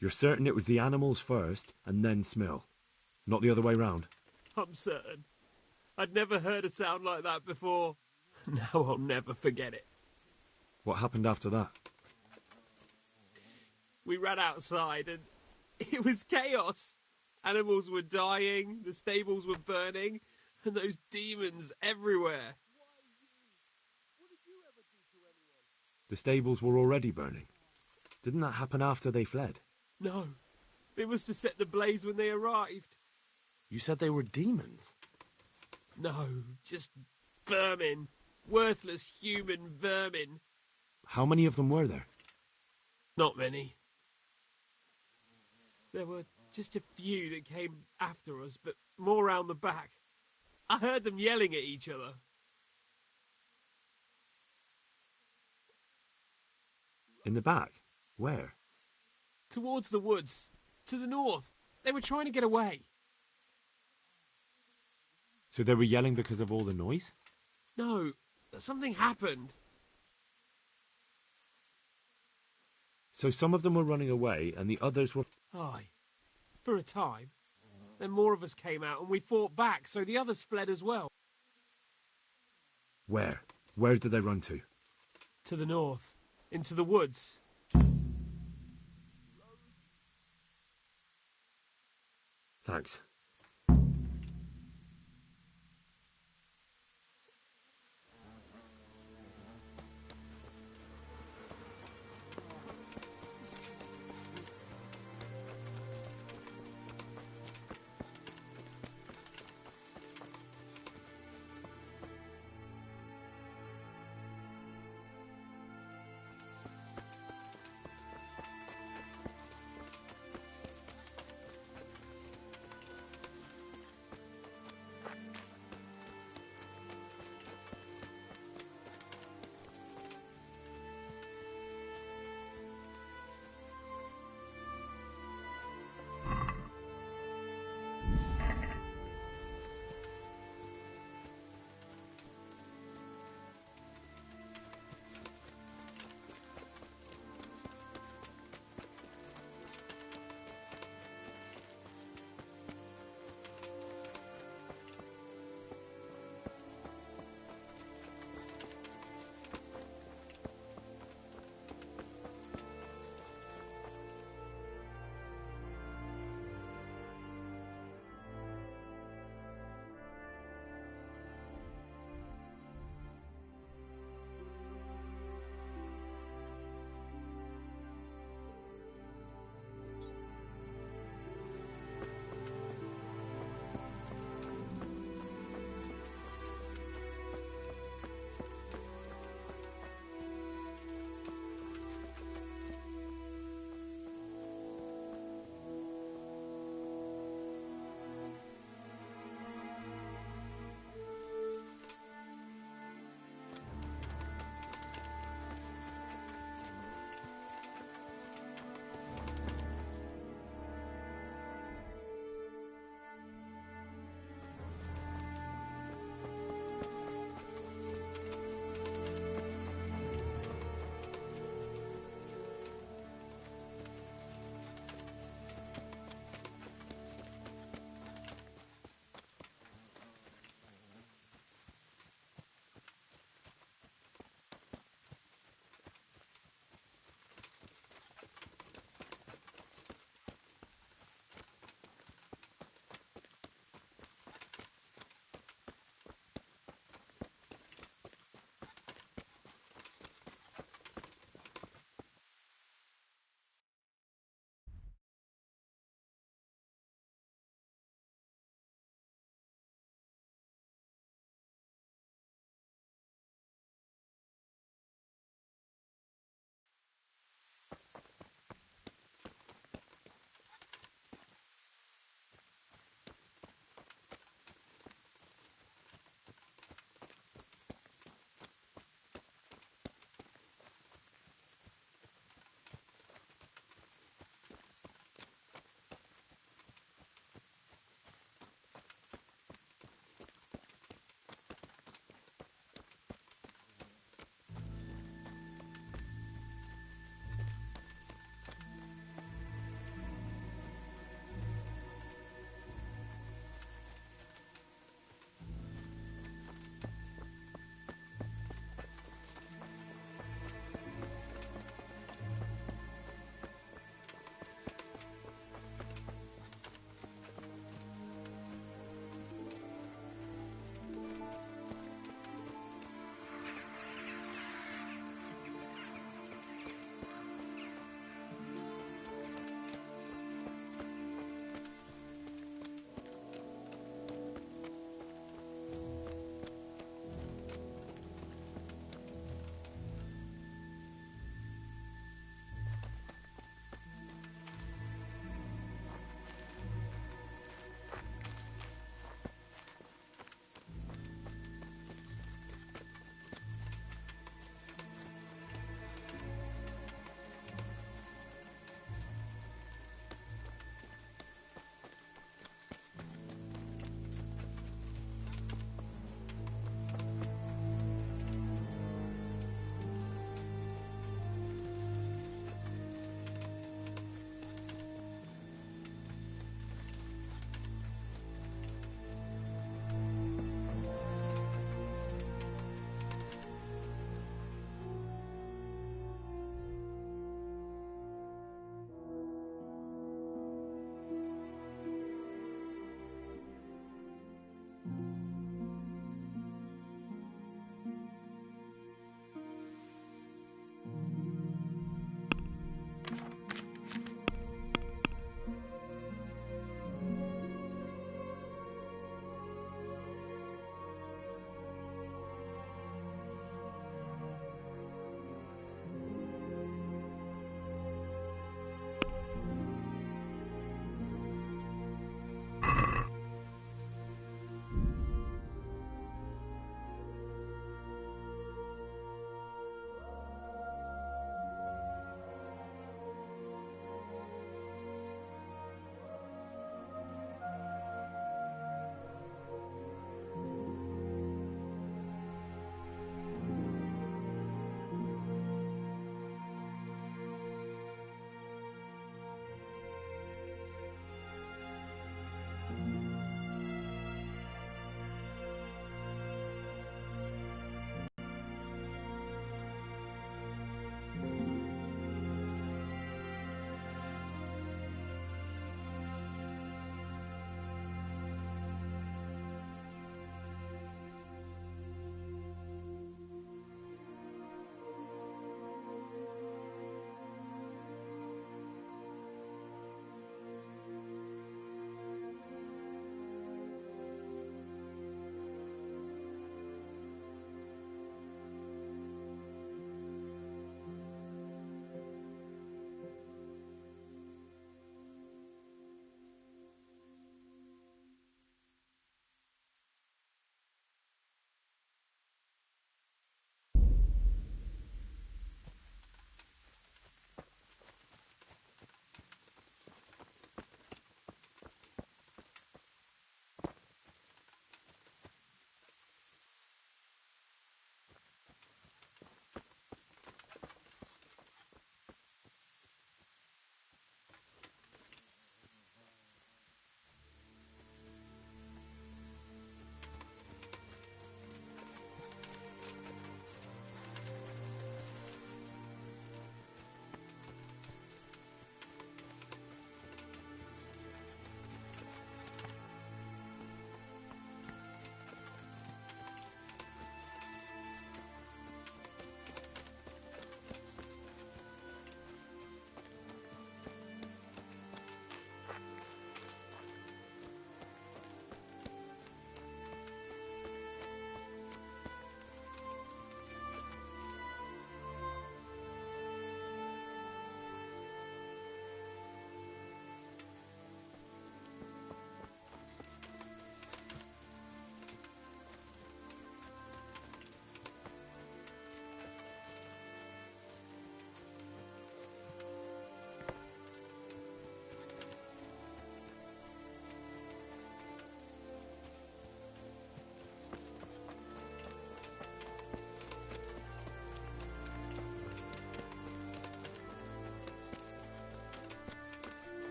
You're certain it was the animals first, and then Smill? Not the other way round? I'm certain. I'd never heard a sound like that before. Now I'll never forget it. What happened after that? We ran outside and it was chaos. Animals were dying, the stables were burning, and those demons everywhere. The stables were already burning. Didn't that happen after they fled? No. It was to set the blaze when they arrived. You said they were demons? No, just vermin. Worthless human vermin. How many of them were there? Not many. There were just a few that came after us, but more round the back. I heard them yelling at each other. In the back? Where? Towards the woods. To the north. They were trying to get away. So they were yelling because of all the noise? No, something happened. So some of them were running away and the others were... Aye. For a time. Then more of us came out and we fought back, so the others fled as well. Where? Where did they run to? To the north. Into the woods. Thanks.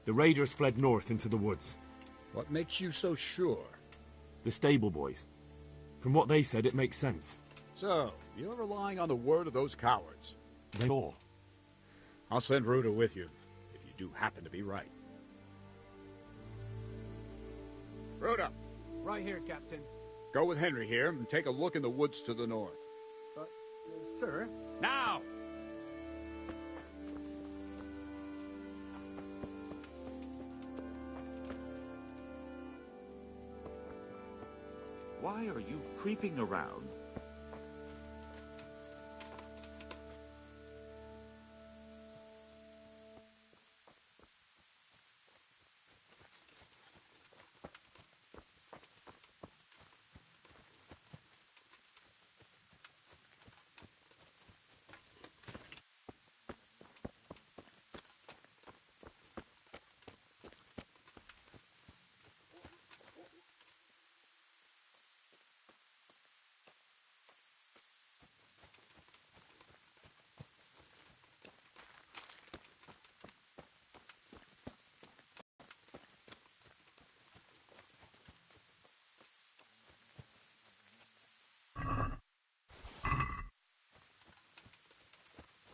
The raiders fled north into the woods. What makes you so sure? The stable boys. From what they said, it makes sense. So, you're relying on the word of those cowards? They all. I'll send Ruta with you, if you do happen to be right. Ruta! Right here, Captain. Go with Henry here and take a look in the woods to the north. Sir? Now! Why are you creeping around?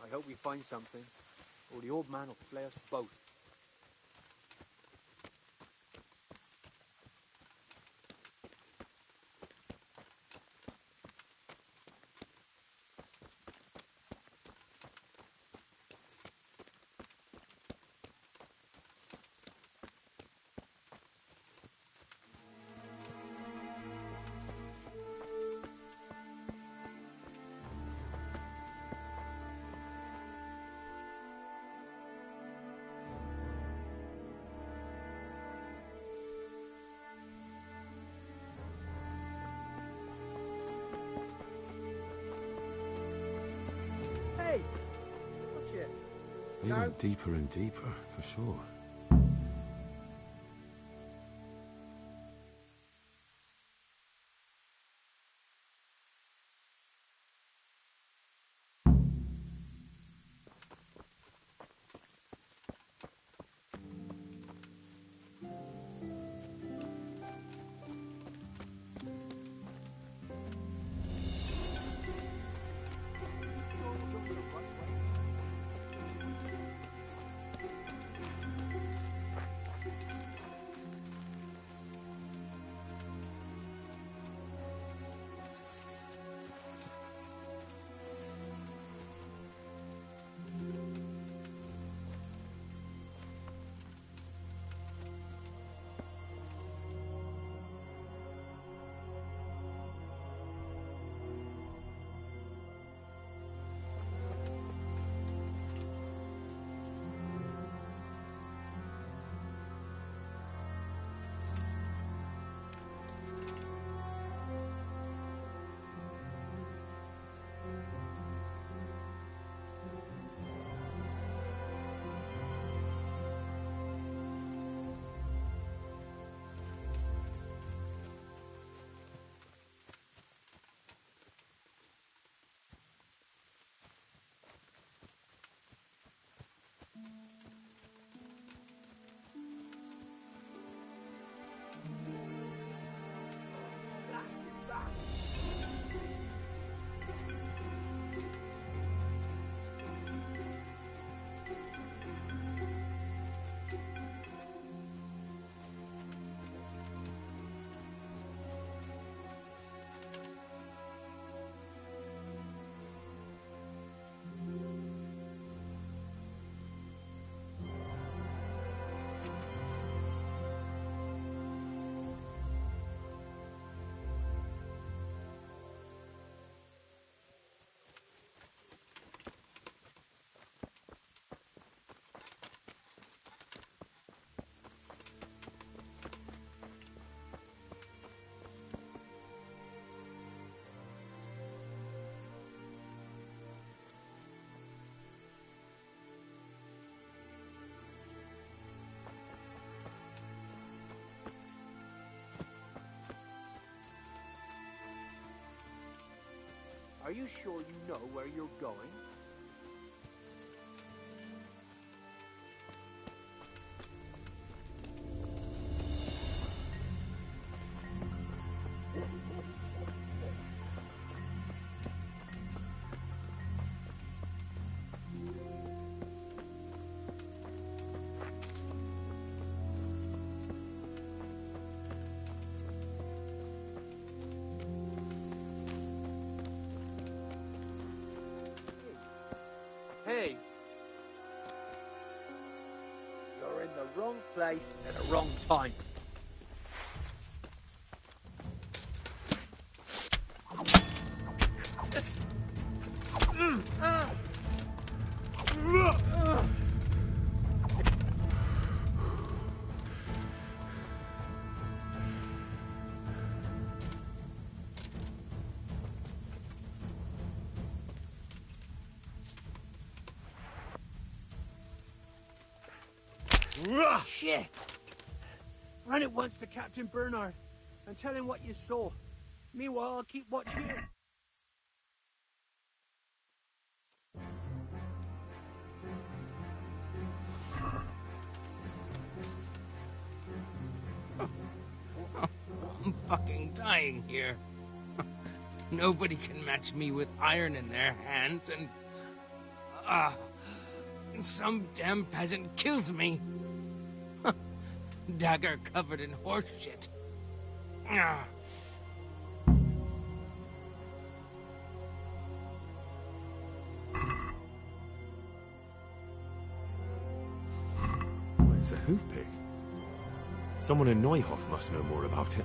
I hope we find something, or the old man will flay us both. Hey! Watch it. They went deeper and deeper, for sure. Are you sure you know where you're going? the wrong place at the wrong time. Shit! Run at once to Captain Bernard and tell him what you saw. Meanwhile, I'll keep watch here. I'm fucking dying here. Nobody can match me with iron in their hands, and some damn peasant kills me. Dagger covered in horse shit. It's a hoof-pick. Someone in Neuhof must know more about it.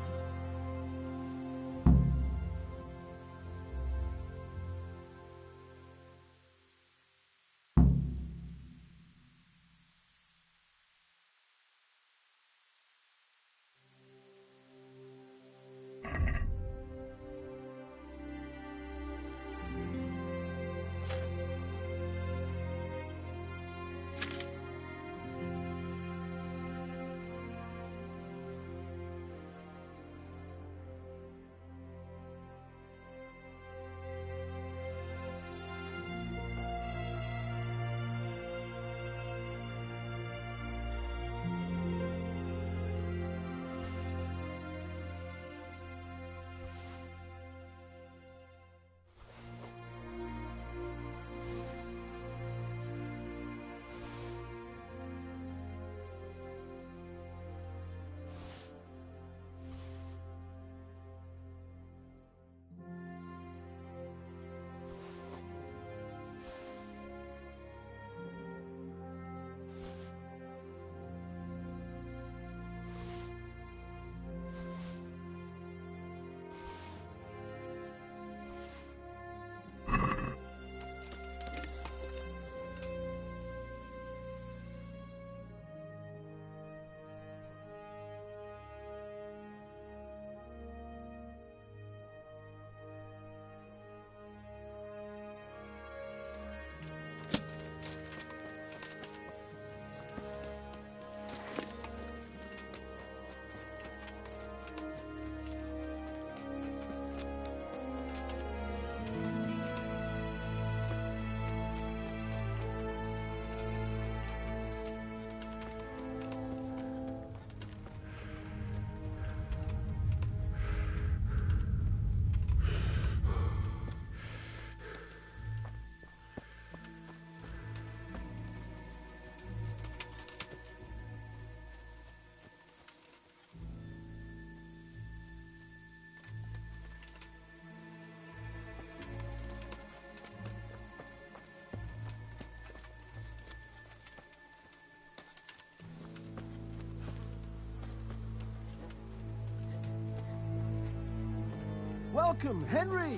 Welcome, Henry!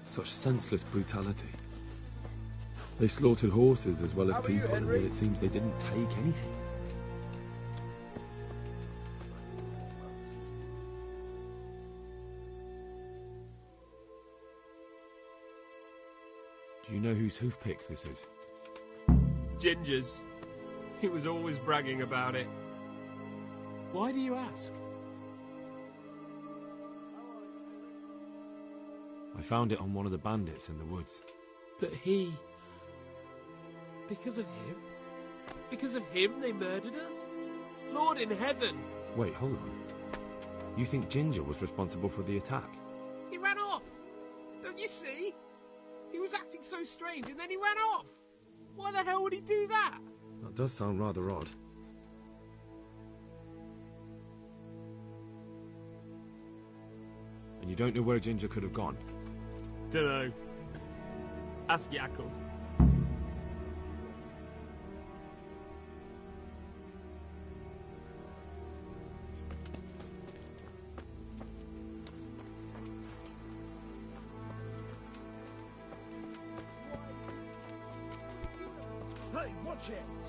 Such senseless brutality. They slaughtered horses as well as people, and yet it seems they didn't take anything. Do you know whose hoofpick this is? Ginger's. He was always bragging about it. Why do you ask? I found it on one of the bandits in the woods. But he... Because of him? Because of him they murdered us? Lord in heaven! Wait, hold on. You think Ginger was responsible for the attack? He ran off! Don't you see? He was acting so strange and then he ran off! Why the hell would he do that? That does sound rather odd. And you don't know where Ginger could have gone? Dunno. Ask Jakob. Hey, watch it!